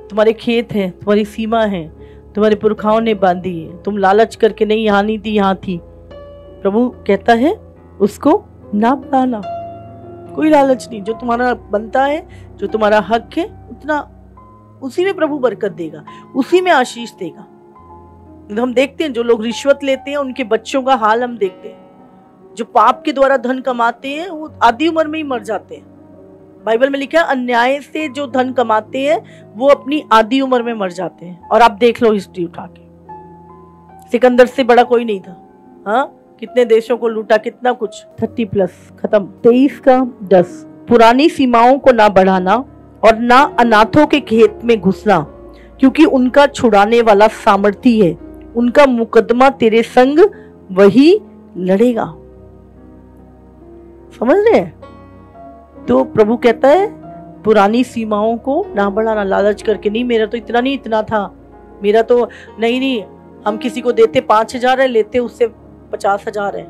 तुम्हारे खेत हैं, तुम्हारी सीमा है, तुम्हारे पुरखाओं ने बांधी है, तुम लालच करके नहीं, यहाँ नहीं थी यहाँ थी। प्रभु कहता है उसको ना बढ़ाना, कोई लालच नहीं। जो तुम्हारा बनता है, जो तुम्हारा हक है, उतना उसी में प्रभु बरकत देगा, उसी में आशीष देगा। हम देखते हैं जो लोग रिश्वत लेते हैं उनके बच्चों का हाल हम देखते हैं। जो पाप के द्वारा धन कमाते हैं वो आधी उम्र में ही मर जाते हैं। बाइबल में लिखा है अन्याय से जो धन कमाते हैं वो अपनी आधी उम्र में मर जाते हैं। और आप देख लो हिस्ट्री उठा के, सिकंदर से बड़ा कोई नहीं था। हाँ, कितने देशों को लूटा, कितना कुछ, 30+ खत्म। 23 का 10, पुरानी सीमाओं को ना बढ़ाना और ना अनाथों के खेत में घुसना, क्योंकि उनका छुड़ाने वाला सामर्थी है, उनका मुकदमा तेरे संग वही लड़ेगा। समझ रहे हैं? तो प्रभु कहता है पुरानी सीमाओं को ना बढ़ाना, लालच करके नहीं, मेरा तो इतना नहीं, इतना था, मेरा तो नहीं। हम किसी को देते 5,000 है, लेते उससे 50,000 है।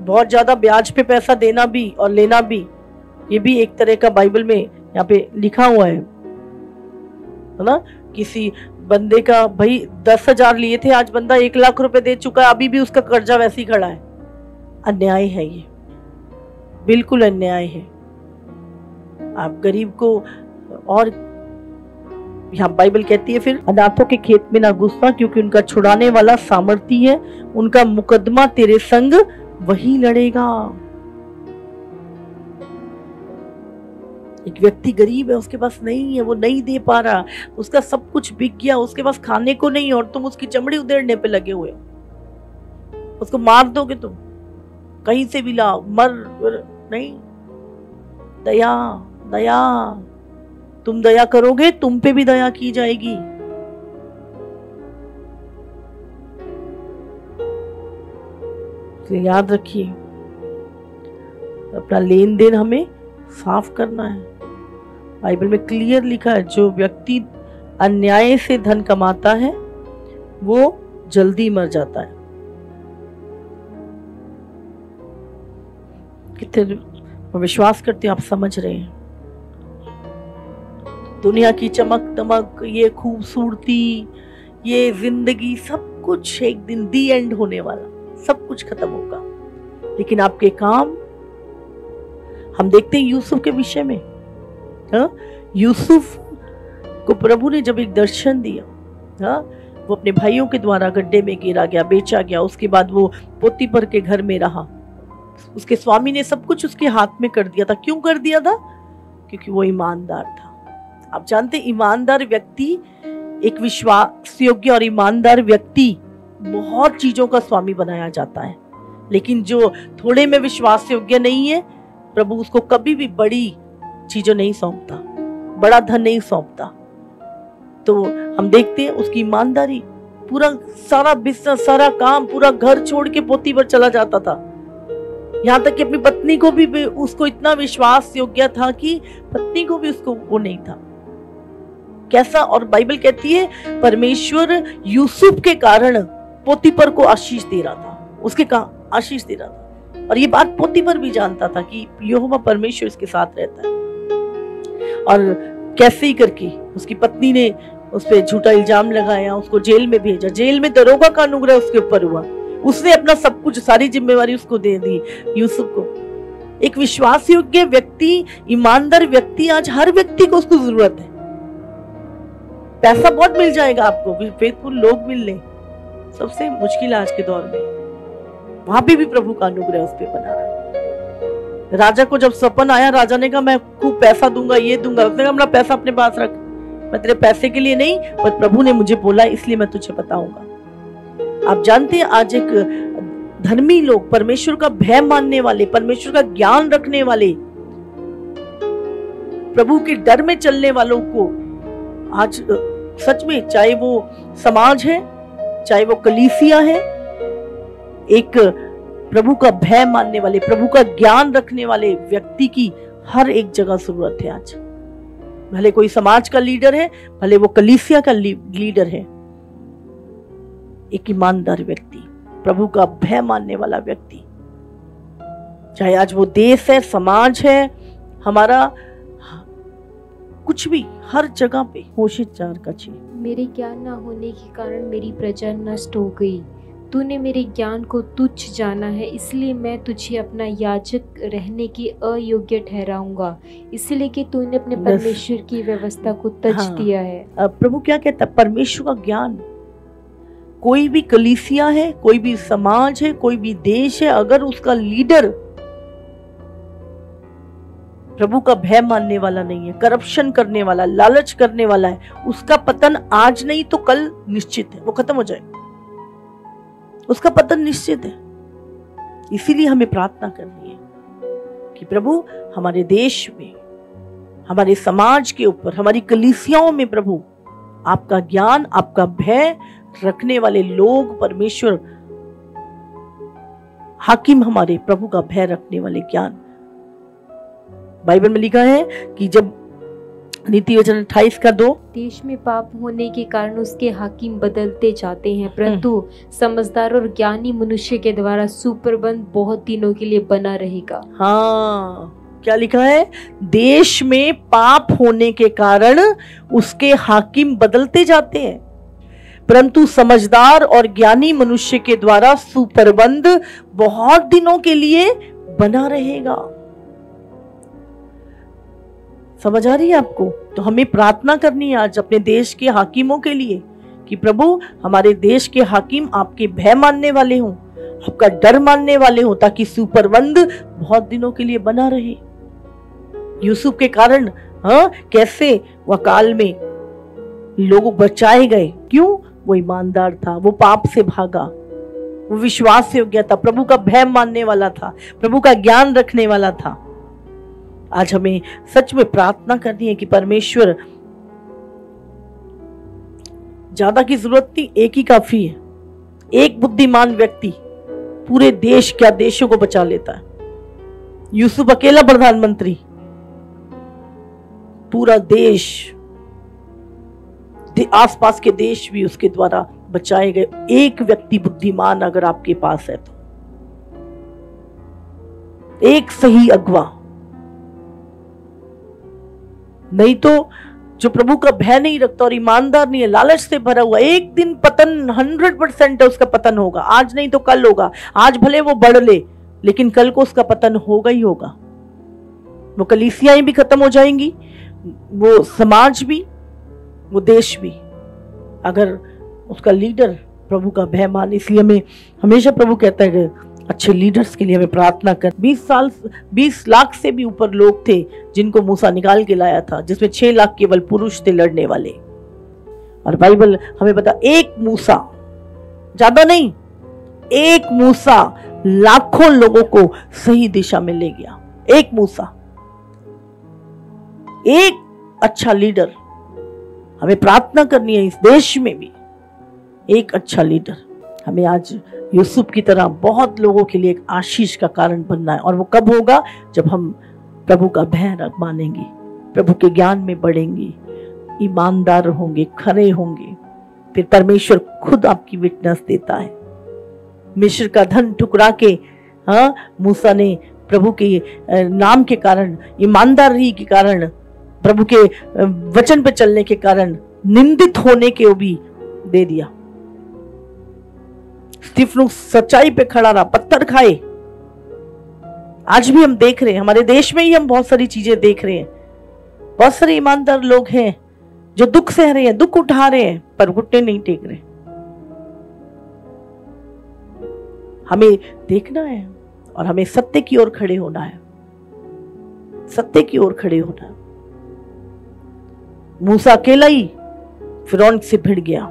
बहुत ज्यादा ब्याज पे पैसा देना भी और लेना भी, ये भी एक तरह का बाइबल में यहाँ पे लिखा हुआ है ना। किसी बंदे का भाई 10,000 लिए थे, आज बंदा 1 लाख रुपए दे चुका है, अभी भी उसका कर्जा वैसे ही खड़ा है। अन्याय है ये, बिल्कुल अन्याय है। आप गरीब को, और यहाँ बाइबल कहती है फिर अनाथों के खेत में ना घुसना, क्योंकि उनका छुड़ाने वाला सामर्थी है, उनका मुकदमा तेरे संग वही लड़ेगा। एक व्यक्ति गरीब है, उसके पास नहीं है, वो नहीं दे पा रहा, उसका सब कुछ बिक गया, उसके पास खाने को नहीं, और तुम उसकी चमड़ी उधेड़ने पे लगे हुए हो। उसको मार दोगे तुम, कहीं से भी लाओ, मर नहीं। दया दया, तुम दया करोगे तुम पे भी दया की जाएगी। तो याद रखिए, अपना लेन देन हमें साफ करना है। बाइबल में क्लियर लिखा है, जो व्यक्ति अन्याय से धन कमाता है वो जल्दी मर जाता है। कितने विश्वास करते हैं आप समझ रहे हैं? दुनिया की चमक दमक, ये खूबसूरती, ये जिंदगी, सब कुछ एक दिन दी एंड होने वाला, सब कुछ खत्म होगा। लेकिन आपके काम, हम देखते हैं यूसुफ के विषय में। यूसुफ को प्रभु ने जब एक दर्शन दिया, वो अपने भाइयों के द्वारा गड्ढे में गिरा गया, बेचा गया, उसके बाद वो पोतीफर के घर में रहा। उसके स्वामी ने सब कुछ उसके हाथ में कर दिया था। क्यों कर दिया था? क्योंकि वो ईमानदार था। आप जानते, ईमानदार व्यक्ति, एक विश्वास योग्य और ईमानदार व्यक्ति बहुत चीजों का स्वामी बनाया जाता है। लेकिन जो थोड़े में विश्वास योग्य नहीं है, प्रभु उसको कभी भी बड़ी चीजें नहीं सौंपता, बड़ा धन नहीं सौंपता। तो हम देखते हैं उसकी ईमानदारी, पूरा सारा बिजनेस, सारा काम, पूरा घर छोड़ के पोतीफर चला जाता था। यहाँ तक कि अपनी पत्नी को भी उसको इतना विश्वास योग्य था कि पत्नी को भी उसको वो नहीं था। कैसा? और बाइबल कहती है परमेश्वर यूसुफ के कारण पोतीफर को आशीष दे रहा था, उसके आशीष दे रहा था। और ये बात पोतीफर भी जानता था कि यहोवा परमेश्वर इसके साथ रहता है। और कैसे ही करके उसकी पत्नी ने उस पर झूठा इल्जाम लगाया, उसको जेल में भेजा। जेल में दरोगा का अनुग्रह उसके ऊपर हुआ, उसने अपना सब कुछ, सारी जिम्मेवारी उसको दे दी, यूसुफ को। एक विश्वास योग्य व्यक्ति, ईमानदार व्यक्ति, आज हर व्यक्ति को उसको जरूरत है। पैसा बहुत मिल जाएगा आपको, फेथफुल लोग मिलने सबसे मुश्किल आज के दौर में। वहां पे भी प्रभु का अनुग्रह उस पे बना रहा। राजा को जब सपन आया, राजा ने कहा मैं खूब पैसा दूंगा, ये दूंगा। उसने कहा अपना पैसा अपने पास रख, मैं तेरे पैसे के लिए नहीं, पर प्रभु ने मुझे बोला इसलिए मैं तुझे बताऊंगा। आप जानते हैं आज एक धर्मी लोग, परमेश्वर का भय मानने वाले, परमेश्वर का ज्ञान रखने वाले, प्रभु के डर में चलने वालों को आज सच में, चाहे वो समाज है, चाहे वो कलीसिया है, एक प्रभु का भय मानने वाले, प्रभु का ज्ञान रखने वाले व्यक्ति की हर एक जगह जरूरत है आज। भले कोई समाज का लीडर है, भले वो कलीसिया का लीडर है, एक ईमानदार व्यक्ति, प्रभु का भय मानने वाला व्यक्ति, चाहे आज वो देश है, समाज है, हमारा कुछ भी, हर जगह पे होशियार 4 का 6। मेरे ज्ञान न होने के कारण मेरी प्रजा नष्ट हो गई। तूने मेरे ज्ञान को तुच्छ जाना है, इसलिए मैं तुझे अपना याजक रहने की अयोग्य ठहराऊंगा, इसलिए कि तूने अपने परमेश्वर की व्यवस्था को तज दिया है। प्रभु क्या कहता है? परमेश्वर का ज्ञान, कोई भी कलीसिया है, कोई भी समाज है, कोई भी देश है, अगर उसका लीडर प्रभु का भय मानने वाला नहीं है, करप्शन करने वाला, लालच करने वाला है, उसका पतन आज नहीं तो कल निश्चित है, वो खत्म हो जाएगा, उसका पतन निश्चित है। इसीलिए हमें प्रार्थना करनी है कि प्रभु हमारे देश में, हमारे समाज के ऊपर, हमारी कलीसियाओं में प्रभु आपका ज्ञान, आपका भय रखने वाले लोग, परमेश्वर हाकिम, हमारे प्रभु का भय रखने वाले ज्ञान। बाइबल में लिखा है कि जब नीति वचन 28 का 2, देश में पाप होने के कारण उसके हाकिम बदलते जाते हैं, परंतु समझदार और ज्ञानी मनुष्य के द्वारा सुप्रबंध बहुत दिनों के लिए बना रहेगा। हाँ, क्या लिखा है? देश में पाप होने के कारण उसके हाकिम बदलते जाते हैं, परंतु समझदार और ज्ञानी मनुष्य के द्वारा सुप्रबंध बहुत दिनों के लिए बना रहेगा। समझ आ रही है आपको? तो हमें प्रार्थना करनी है आज अपने देश के हाकिमों के लिए कि प्रभु हमारे देश के हाकिम आपके भय मानने वाले हों, आपका डर मानने वाले हों, ताकि सुप्रबंध बहुत दिनों के लिए बना रहे। यूसुफ के कारण कैसे वकाल में लोग बचाए गए? क्यों? वो ईमानदार था, वो पाप से भागा, वो विश्वास योग्य था, प्रभु का भय मानने वाला था, प्रभु का ज्ञान रखने वाला था। आज हमें सच में प्रार्थना करनी है कि परमेश्वर, ज्यादा की जरूरत नहीं, एक ही काफी है। एक बुद्धिमान व्यक्ति पूरे देश, क्या देशों को बचा लेता है। यूसुफ अकेला प्रधानमंत्री, पूरा देश, आसपास के देश भी उसके द्वारा बचाए गए। एक व्यक्ति बुद्धिमान अगर आपके पास है तो, एक सही अगवा, नहीं तो जो प्रभु का भय नहीं रखता और ईमानदार नहीं है, लालच से भरा हुआ, एक दिन पतन 100% है, उसका पतन होगा। आज नहीं तो कल होगा। आज भले वो बढ़ ले, लेकिन कल को उसका पतन होगा ही होगा। वो कलीसियाएं भी खत्म हो जाएंगी, वो समाज भी, वो देश भी, अगर उसका लीडर प्रभु का भय मान। इसलिए हमें हमेशा प्रभु कहता है कि अच्छे लीडर्स के लिए हमें प्रार्थना कर। 20 लाख से भी ऊपर लोग थे जिनको मूसा निकाल के लाया था, जिसमें 6 लाख केवल पुरुष थे लड़ने वाले। और बाइबल हमें बता, एक मूसा, ज्यादा नहीं, एक मूसा लाखों लोगों को सही दिशा में ले गया। एक मूसा, एक अच्छा लीडर। हमें प्रार्थना करनी है इस देश में भी एक अच्छा लीडर। हमें आज यूसुफ की तरह बहुत लोगों के लिए एक आशीष का कारण बनना है। और वो कब होगा? जब हम प्रभु का भय मानेंगे, प्रभु के ज्ञान में बढ़ेंगे, ईमानदार होंगे, खरे होंगे, फिर परमेश्वर खुद आपकी विटनेस देता है। मिस्र का धन ठुकरा के मूसा ने प्रभु के नाम के कारण, ईमानदारी के कारण, प्रभु के वचन पे चलने के कारण निंदित होने के भी दे दिया। स्तिफनुस सच्चाई पे खड़ा रहा, पत्थर खाए। आज भी हम देख रहे हैं, हमारे देश में ही हम बहुत सारी चीजें देख रहे हैं। बहुत सारे ईमानदार लोग हैं जो दुख सह रहे हैं, दुख उठा रहे हैं, पर घुटने नहीं टेक रहे। हमें देखना है और हमें सत्य की ओर खड़े होना है, सत्य की ओर खड़े होना है। मूसा अकेला ही फिरौन से भिड़ गया,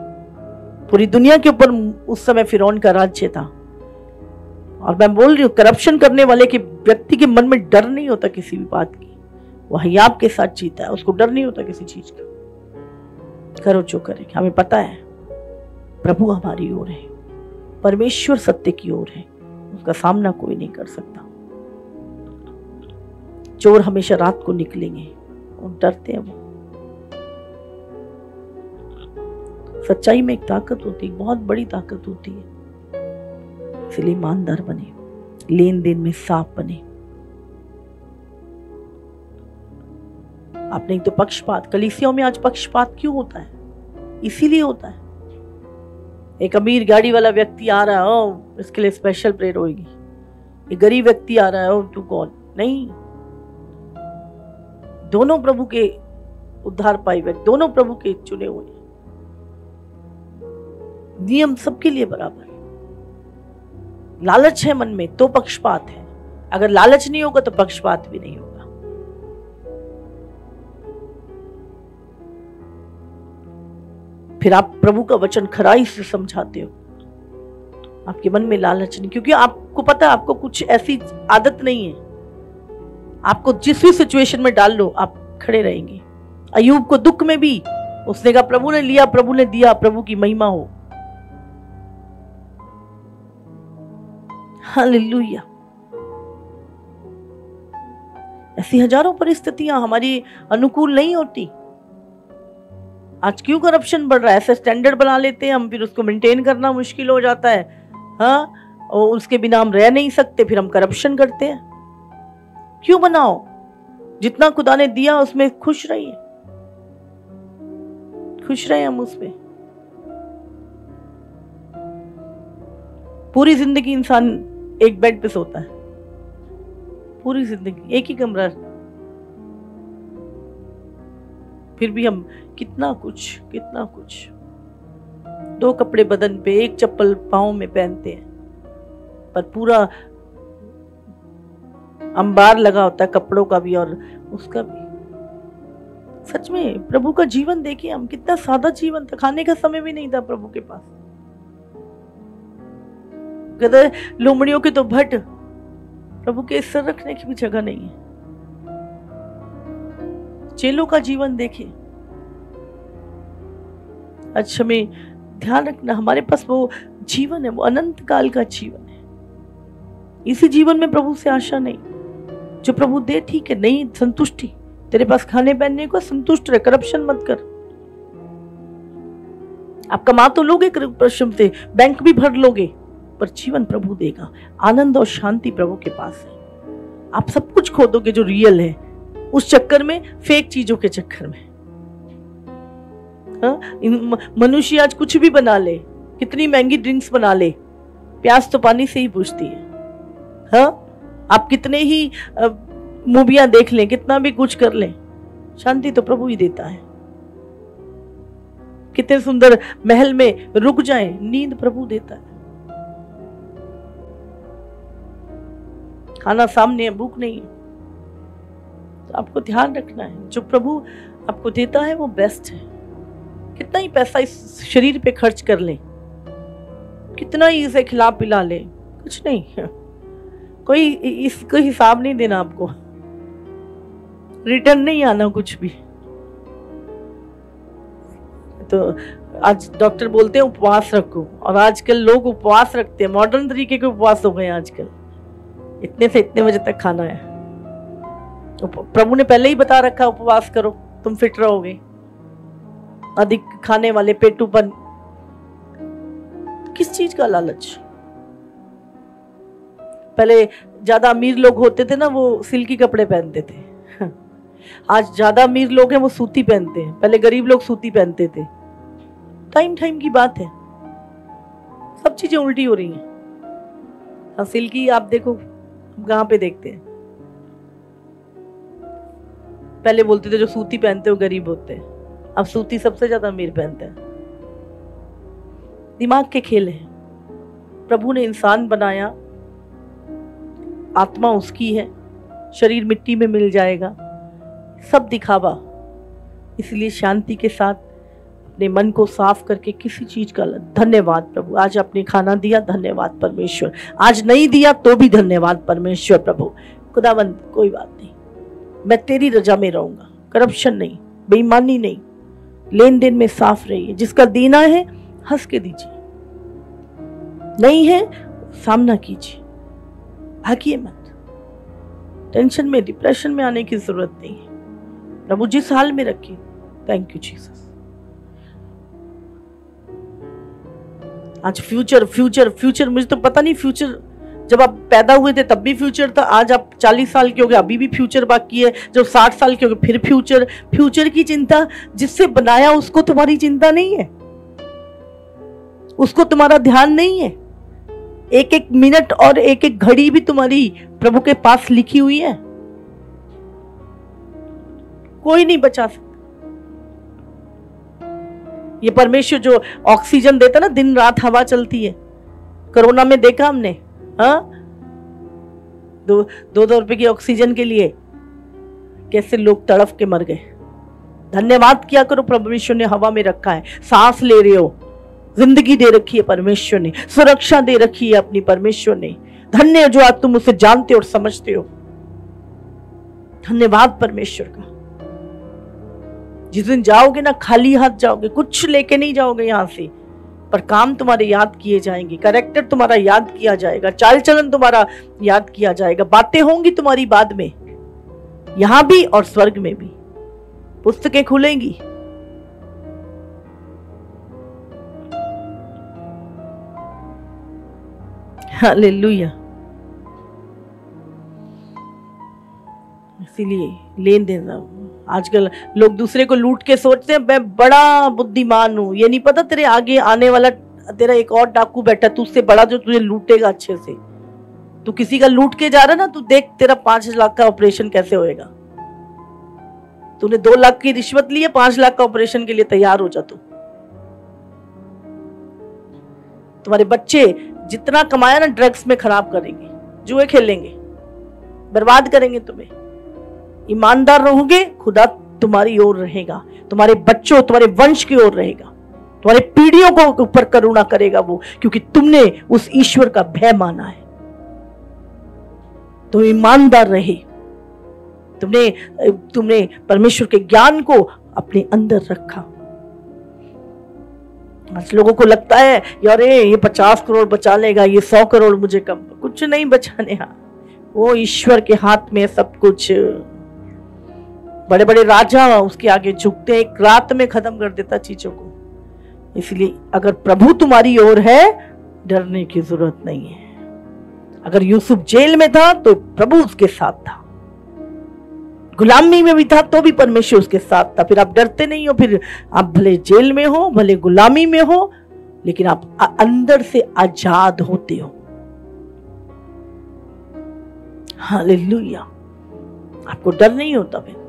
पूरी दुनिया के ऊपर उस समय फिरौन का राज्य था। और मैं बोल रही हूँ, करप्शन करने वाले के व्यक्ति के मन में डर नहीं होता किसी भी बात की। वह हियाब के साथ जीता है, उसको डर नहीं होता किसी चीज का। करो जो करेगा, हमें पता है प्रभु हमारी ओर है, परमेश्वर सत्य की ओर है, उसका सामना कोई नहीं कर सकता। चोर हमेशा रात को निकलेंगे और डरते हैं वो। सच्चाई में एक ताकत होती है, बहुत बड़ी ताकत होती है। इसलिए ईमानदार बने, लेन देन में साफ बने। आपने एक तो पक्षपात, कलीसियाओं में आज पक्षपात क्यों होता है? इसीलिए होता है। एक अमीर गाड़ी वाला व्यक्ति आ रहा है, ओ इसके लिए स्पेशल प्रेयर होगी। एक गरीब व्यक्ति आ रहा है, ओ तू कौन? नहीं, दोनों प्रभु के उद्धार पाए व्यक्ति, दोनों प्रभु के चुने हुए। नियम सबके लिए बराबर। लालच है मन में तो पक्षपात है, अगर लालच नहीं होगा तो पक्षपात भी नहीं होगा। फिर आप प्रभु का वचन खराई से समझाते हो, आपके मन में लालच नहीं, क्योंकि आपको पता है आपको कुछ ऐसी आदत नहीं है। आपको जिस भी सिचुएशन में डाल लो आप खड़े रहेंगे। अय्यूब को दुख में भी उसने कहा प्रभु ने लिया, प्रभु ने दिया, प्रभु की महिमा हो। हालेलुया। ऐसी हजारों परिस्थितियां हमारी अनुकूल नहीं होती। आज क्यों करप्शन बढ़ रहा है? ऐसे स्टैंडर्ड बना लेते हैं हम, फिर उसको मेंटेन करना मुश्किल हो जाता है। हाँ, और उसके बिना हम रह नहीं सकते, फिर हम करप्शन करते हैं। क्यों बनाओ? जितना खुदा ने दिया उसमें खुश रहिए, खुश रहे हम उसमें। पूरी जिंदगी इंसान एक बेड पे सोता है, पूरी जिंदगी एक ही कमरा, फिर भी हम कितना कुछ, 2 कपड़े बदन पे, 1 चप्पल पाँव में पहनते हैं, पर पूरा अंबार लगा होता है कपड़ों का भी और उसका भी। सच में प्रभु का जीवन देखिए हम, कितना सादा जीवन था। खाने का समय भी नहीं था प्रभु के पास। कहते लोमड़ियों के तो भट्ट, प्रभु के सिर रखने की भी जगह नहीं है। चेलों का जीवन देखिए। अच्छा, हमें ध्यान रखना, हमारे पास वो जीवन है, वो अनंत काल का जीवन है। इसी जीवन में प्रभु से आशा नहीं, जो प्रभु दे ठीक है, नहीं संतुष्टि, तेरे पास खाने पहनने को संतुष्ट रहे, करप्शन मत कर। आप कमा तो लोगे परिश्रम से, बैंक भी भर लोगे, पर जीवन प्रभु देगा। आनंद और शांति प्रभु के पास है। आप सब कुछ खो दोगे जो रियल है, उस चक्कर में, फेक चीजों के चक्कर में। मनुष्य आज कुछ भी बना ले, कितनी महंगी ड्रिंक्स बना ले, प्यास तो पानी से ही बुझती है। हाँ, आप कितने ही मूवियां देख लें, कितना भी कुछ कर लें, शांति तो प्रभु ही देता है। कितने सुंदर महल में रुक जाएं, नींद प्रभु देता है। खाना सामने है, भूख नहीं है। तो आपको ध्यान रखना है, जो प्रभु आपको देता है वो बेस्ट है। कितना ही पैसा इस शरीर पे खर्च कर ले, कितना ही इसे खिला पिला ले, कुछ नहीं, कोई इसको हिसाब नहीं देना, आपको रिटर्न नहीं आना कुछ भी। तो आज डॉक्टर बोलते हैं उपवास रखो, और आजकल लोग उपवास रखते हैं, मॉडर्न तरीके के उपवास हो गए आजकल। इतने से इतने बजे तक खाना है। प्रभु ने पहले ही बता रखा उपवास करो, तुम फिट रहोगे। अधिक खाने वाले पेटूपन, किस चीज का लालच? पहले ज्यादा अमीर लोग होते थे ना, वो सिल्की कपड़े पहनते थे। आज ज्यादा अमीर लोग हैं वो सूती पहनते हैं, पहले गरीब लोग सूती पहनते थे। टाइम की बात है, सब चीजें उल्टी हो रही हैं। हाँ, सिल्की आप देखो कहां पे देखते हैं। पहले बोलते थे जो सूती पहनते हो गरीब होते हैं, अब सूती सबसे ज्यादा अमीर पहनते हैं। दिमाग के खेल हैं। प्रभु ने इंसान बनाया, आत्मा उसकी है, शरीर मिट्टी में मिल जाएगा, सब दिखावा। इसलिए शांति के साथ अपने मन को साफ करके किसी चीज का धन्यवाद प्रभु। आज आपने खाना दिया, धन्यवाद परमेश्वर। आज नहीं दिया तो भी धन्यवाद परमेश्वर प्रभु। खुदावंद कोई बात नहीं, मैं तेरी रजा में रहूंगा, करप्शन नहीं, बेईमानी नहीं, लेन देन में साफ रहिए। जिसका देना है हंस के दीजिए, नहीं है सामना कीजिए, भागिए मत। टेंशन में, डिप्रेशन में आने की जरूरत नहीं है। प्रभु जिस हाल में रखिए, थैंक यू जीसस। आज फ्यूचर फ्यूचर फ्यूचर, मुझे तो पता नहीं फ्यूचर, जब आप पैदा हुए थे तब भी फ्यूचर था, आज आप 40 साल के हो गए अभी भी फ्यूचर बाकी है, जब 60 साल के हो गए फिर फ्यूचर। फ्यूचर की चिंता जिससे बनाया उसको तुम्हारी चिंता नहीं है, उसको तुम्हारा ध्यान नहीं है। एक एक मिनट और एक एक घड़ी भी तुम्हारी प्रभु के पास लिखी हुई है, कोई नहीं बचा सकता। ये परमेश्वर जो ऑक्सीजन देता ना, दिन रात हवा चलती है, कोरोना में देखा हमने, हाँ, 2 रुपए की ऑक्सीजन के लिए कैसे लोग तड़फ के मर गए। धन्यवाद किया करो, परमेश्वर ने हवा में रखा है, सांस ले रहे हो, जिंदगी दे रखी है परमेश्वर ने, सुरक्षा दे रखी है अपनी परमेश्वर ने। धन्य जो आज तुम उसे जानते और समझते हो। धन्यवाद परमेश्वर का। जिस दिन जाओगे ना, खाली हाथ जाओगे, कुछ लेके नहीं जाओगे यहां से, पर काम तुम्हारे याद किए जाएंगे, कैरेक्टर तुम्हारा याद किया जाएगा, चाल चलन तुम्हारा याद किया जाएगा, बातें होंगी तुम्हारी बाद में, यहां भी और स्वर्ग में भी पुस्तकें खुलेंगी। हालेलुया। इसीलिए लेन देन, आजकल लोग दूसरे को लूट के सोचते हैं मैं बड़ा बुद्धिमान हूं, ये नहीं पता तेरे आगे आने वाला तेरा एक और डाकू बैठा, तू उससे बड़ा, जो तुझे लूटेगा अच्छे से। तू किसी का लूट के जा रहा ना, तू देख तेरा 5 लाख का ऑपरेशन कैसे होएगा। तूने 2 लाख की रिश्वत ली है, 5 लाख का ऑपरेशन के लिए तैयार हो जा तू। तुम्हारे बच्चे जितना कमाया ना ड्रग्स में खराब करेंगे, जुए खेलेंगे, बर्बाद करेंगे तुम्हें। ईमानदार रहोगे, खुदा तुम्हारी ओर रहेगा, तुम्हारे बच्चों, तुम्हारे वंश की ओर रहेगा, तुम्हारे पीढ़ियों को ऊपर करुणा करेगा वो, क्योंकि तुमने उस ईश्वर का भय माना है। तुम ईमानदार रहे, तुमने परमेश्वर के ज्ञान को अपने अंदर रखा। आज लोगों को लगता है यार ये 50 करोड़ बचा लेगा, ये 100 करोड़ मुझे कम, कुछ नहीं बचाने। वो ईश्वर के हाथ में सब कुछ। बड़े बड़े राजा उसके आगे झुकते हैं, एक रात में खत्म कर देता चीजों को। इसलिए अगर प्रभु तुम्हारी ओर है, डरने की जरूरत नहीं है। अगर यूसुफ जेल में था तो प्रभु उसके साथ था, गुलामी में भी था तो भी परमेश्वर उसके साथ था। फिर आप डरते नहीं हो, फिर आप भले जेल में हो, भले गुलामी में हो, लेकिन आप अंदर से आजाद होते हो। हालेलुया। आपको डर नहीं होता, फिर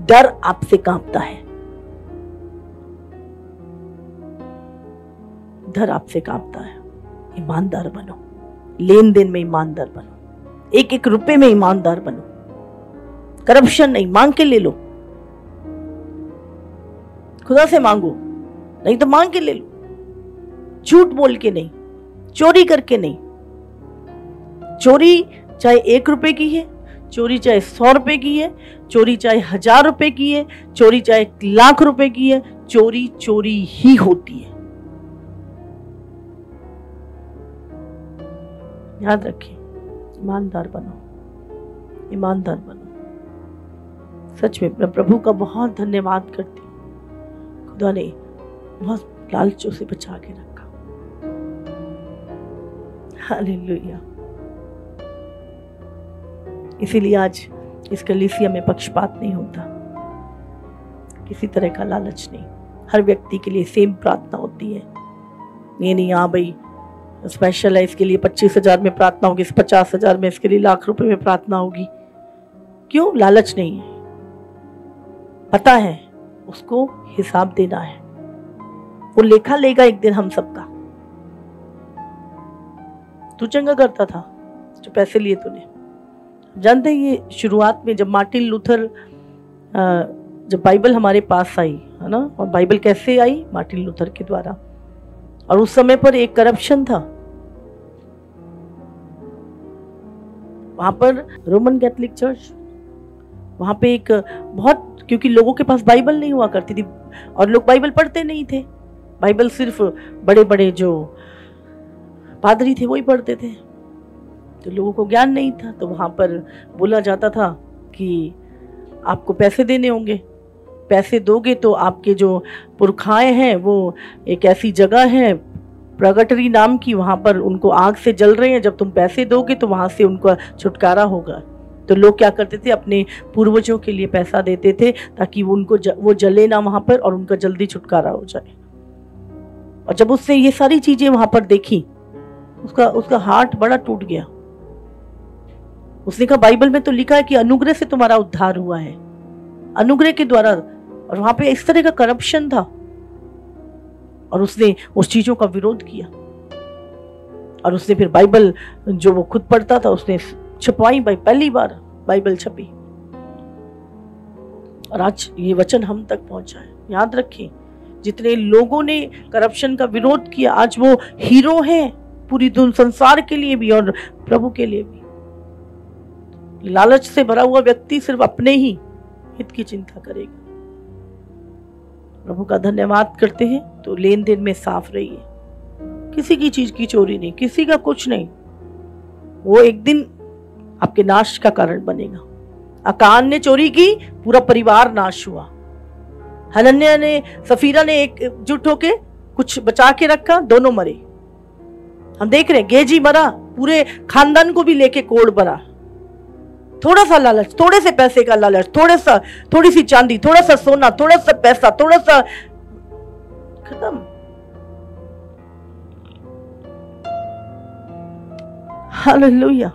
डर आपसे कांपता है, डर आपसे कांपता है। ईमानदार बनो, लेन देन में ईमानदार बनो, एक एक रुपए में ईमानदार बनो। करप्शन नहीं, मांग के ले लो, खुदा से मांगो, नहीं तो मांग के ले लो। झूठ बोल के नहीं, चोरी करके नहीं। चोरी चाहे 1 रुपए की है, चोरी चाहे 100 रुपए की है, चोरी चाहे 1000 रुपए की है, चोरी चाहे 1,00,000 रुपए की है, चोरी चोरी ही होती है। याद रखिए, ईमानदार बनो, ईमानदार बनो। सच में मैं प्रभु का बहुत धन्यवाद करती हूँ। खुदा ने बहुत लालचों से बचा के रखा। हालेलुया। इसीलिए आज इस कलीसिया में पक्षपात नहीं होता, किसी तरह का लालच नहीं। हर व्यक्ति के लिए सेम प्रार्थना होती है। ये नहीं हाँ भाई स्पेशल है, इसके लिए 25,000 में प्रार्थना होगी, 50,000 में, इसके लिए 1,00,000 रुपए में प्रार्थना होगी। क्यों? लालच नहीं है, पता है उसको हिसाब देना है, वो लेखा लेगा एक दिन हम सबका। तू चंगा करता था जो पैसे लिए तूने। जानते हैं ये शुरुआत में जब मार्टिन लूथर जब बाइबल हमारे पास आई, है ना, और बाइबल कैसे आई? मार्टिन लूथर के द्वारा। और उस समय पर एक करप्शन था वहां पर, रोमन कैथोलिक चर्च, वहां पे एक बहुत, क्योंकि लोगों के पास बाइबल नहीं हुआ करती थी और लोग बाइबल पढ़ते नहीं थे। बाइबल सिर्फ बड़े बड़े जो पादरी थे वही पढ़ते थे, तो लोगों को ज्ञान नहीं था। तो वहां पर बोला जाता था कि आपको पैसे देने होंगे, पैसे दोगे तो आपके जो पुरखाएं हैं वो एक ऐसी जगह है प्रगटरी नाम की, वहां पर उनको आग से जल रहे हैं, जब तुम पैसे दोगे तो वहां से उनका छुटकारा होगा। तो लोग क्या करते थे, अपने पूर्वजों के लिए पैसा देते थे ताकि वो जले ना वहां पर और उनका जल्दी छुटकारा हो जाए। और जब उसने ये सारी चीजें वहां पर देखी, उसका हार्ट बड़ा टूट गया। उसने कहा बाइबल में तो लिखा है कि अनुग्रह से तुम्हारा उद्धार हुआ है, अनुग्रह के द्वारा, और वहां पे इस तरह का करप्शन था। और उसने उस चीजों का विरोध किया और उसने फिर बाइबल जो वो खुद पढ़ता था उसने छपवाई, पहली बार बाइबल छपी। और आज ये वचन हम तक पहुंचा है। याद रखें, जितने लोगों ने करप्शन का विरोध किया आज वो हीरो हैं पूरी संसार के लिए भी और प्रभु के लिए भी। लालच से भरा हुआ व्यक्ति सिर्फ अपने ही हित की चिंता करेगा। प्रभु का धन्यवाद करते हैं। तो लेन देन में साफ रहिए, किसी की चीज की चोरी नहीं, किसी का कुछ नहीं, वो एक दिन आपके नाश का कारण बनेगा। अकान ने चोरी की, पूरा परिवार नाश हुआ। हनन्याह ने, सफीरा ने एकजुट होके कुछ बचा के रखा, दोनों मरे। हम देख रहे हैं गेजी मरा, पूरे खानदान को भी लेके कोड़ भरा। थोड़ा सा लालच, थोड़े से पैसे का लालच, थोड़ी सी चांदी, थोड़ा सा सोना, थोड़ा सा पैसा, थोड़ा सा, खत्म। हालेलुया।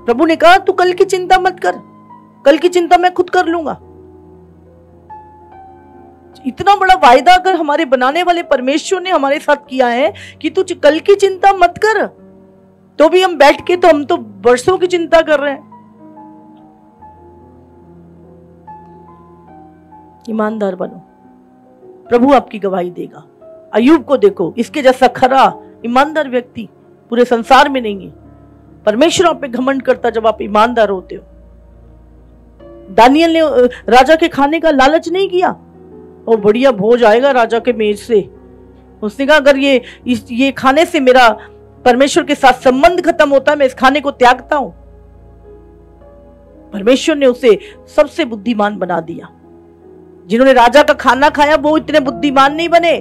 प्रभु ने कहा तू कल की चिंता मत कर, कल की चिंता मैं खुद कर लूंगा। इतना बड़ा वायदा अगर हमारे बनाने वाले परमेश्वर ने हमारे साथ किया है कि तू कल की चिंता मत कर, तो भी हम बैठ के, तो हम तो वर्षों की चिंता कर रहे हैं। ईमानदार बनो, प्रभु आपकी गवाही देगा। अय्यूब को देखो, इसके जैसा खरा ईमानदार व्यक्ति पूरे संसार में नहीं है। परमेश्वर आप पे घमंड करता जब आप ईमानदार होते हो। दानियल ने राजा के खाने का लालच नहीं किया, और बढ़िया भोज आएगा राजा के मेज से। उसने कहा अगर ये खाने से मेरा परमेश्वर के साथ संबंध खत्म होता है, मैं इस खाने को त्यागता हूं। परमेश्वर ने उसे सबसे बुद्धिमान बना दिया। जिन्होंने राजा का खाना खाया वो इतने बुद्धिमान नहीं बने,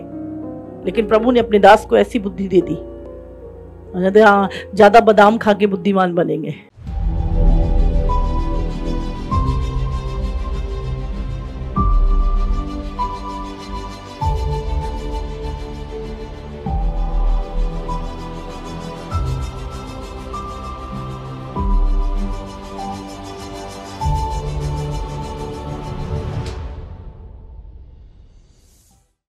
लेकिन प्रभु ने अपने दास को ऐसी बुद्धि दे दी। ज्यादा बादाम खा के बुद्धिमान बनेंगे।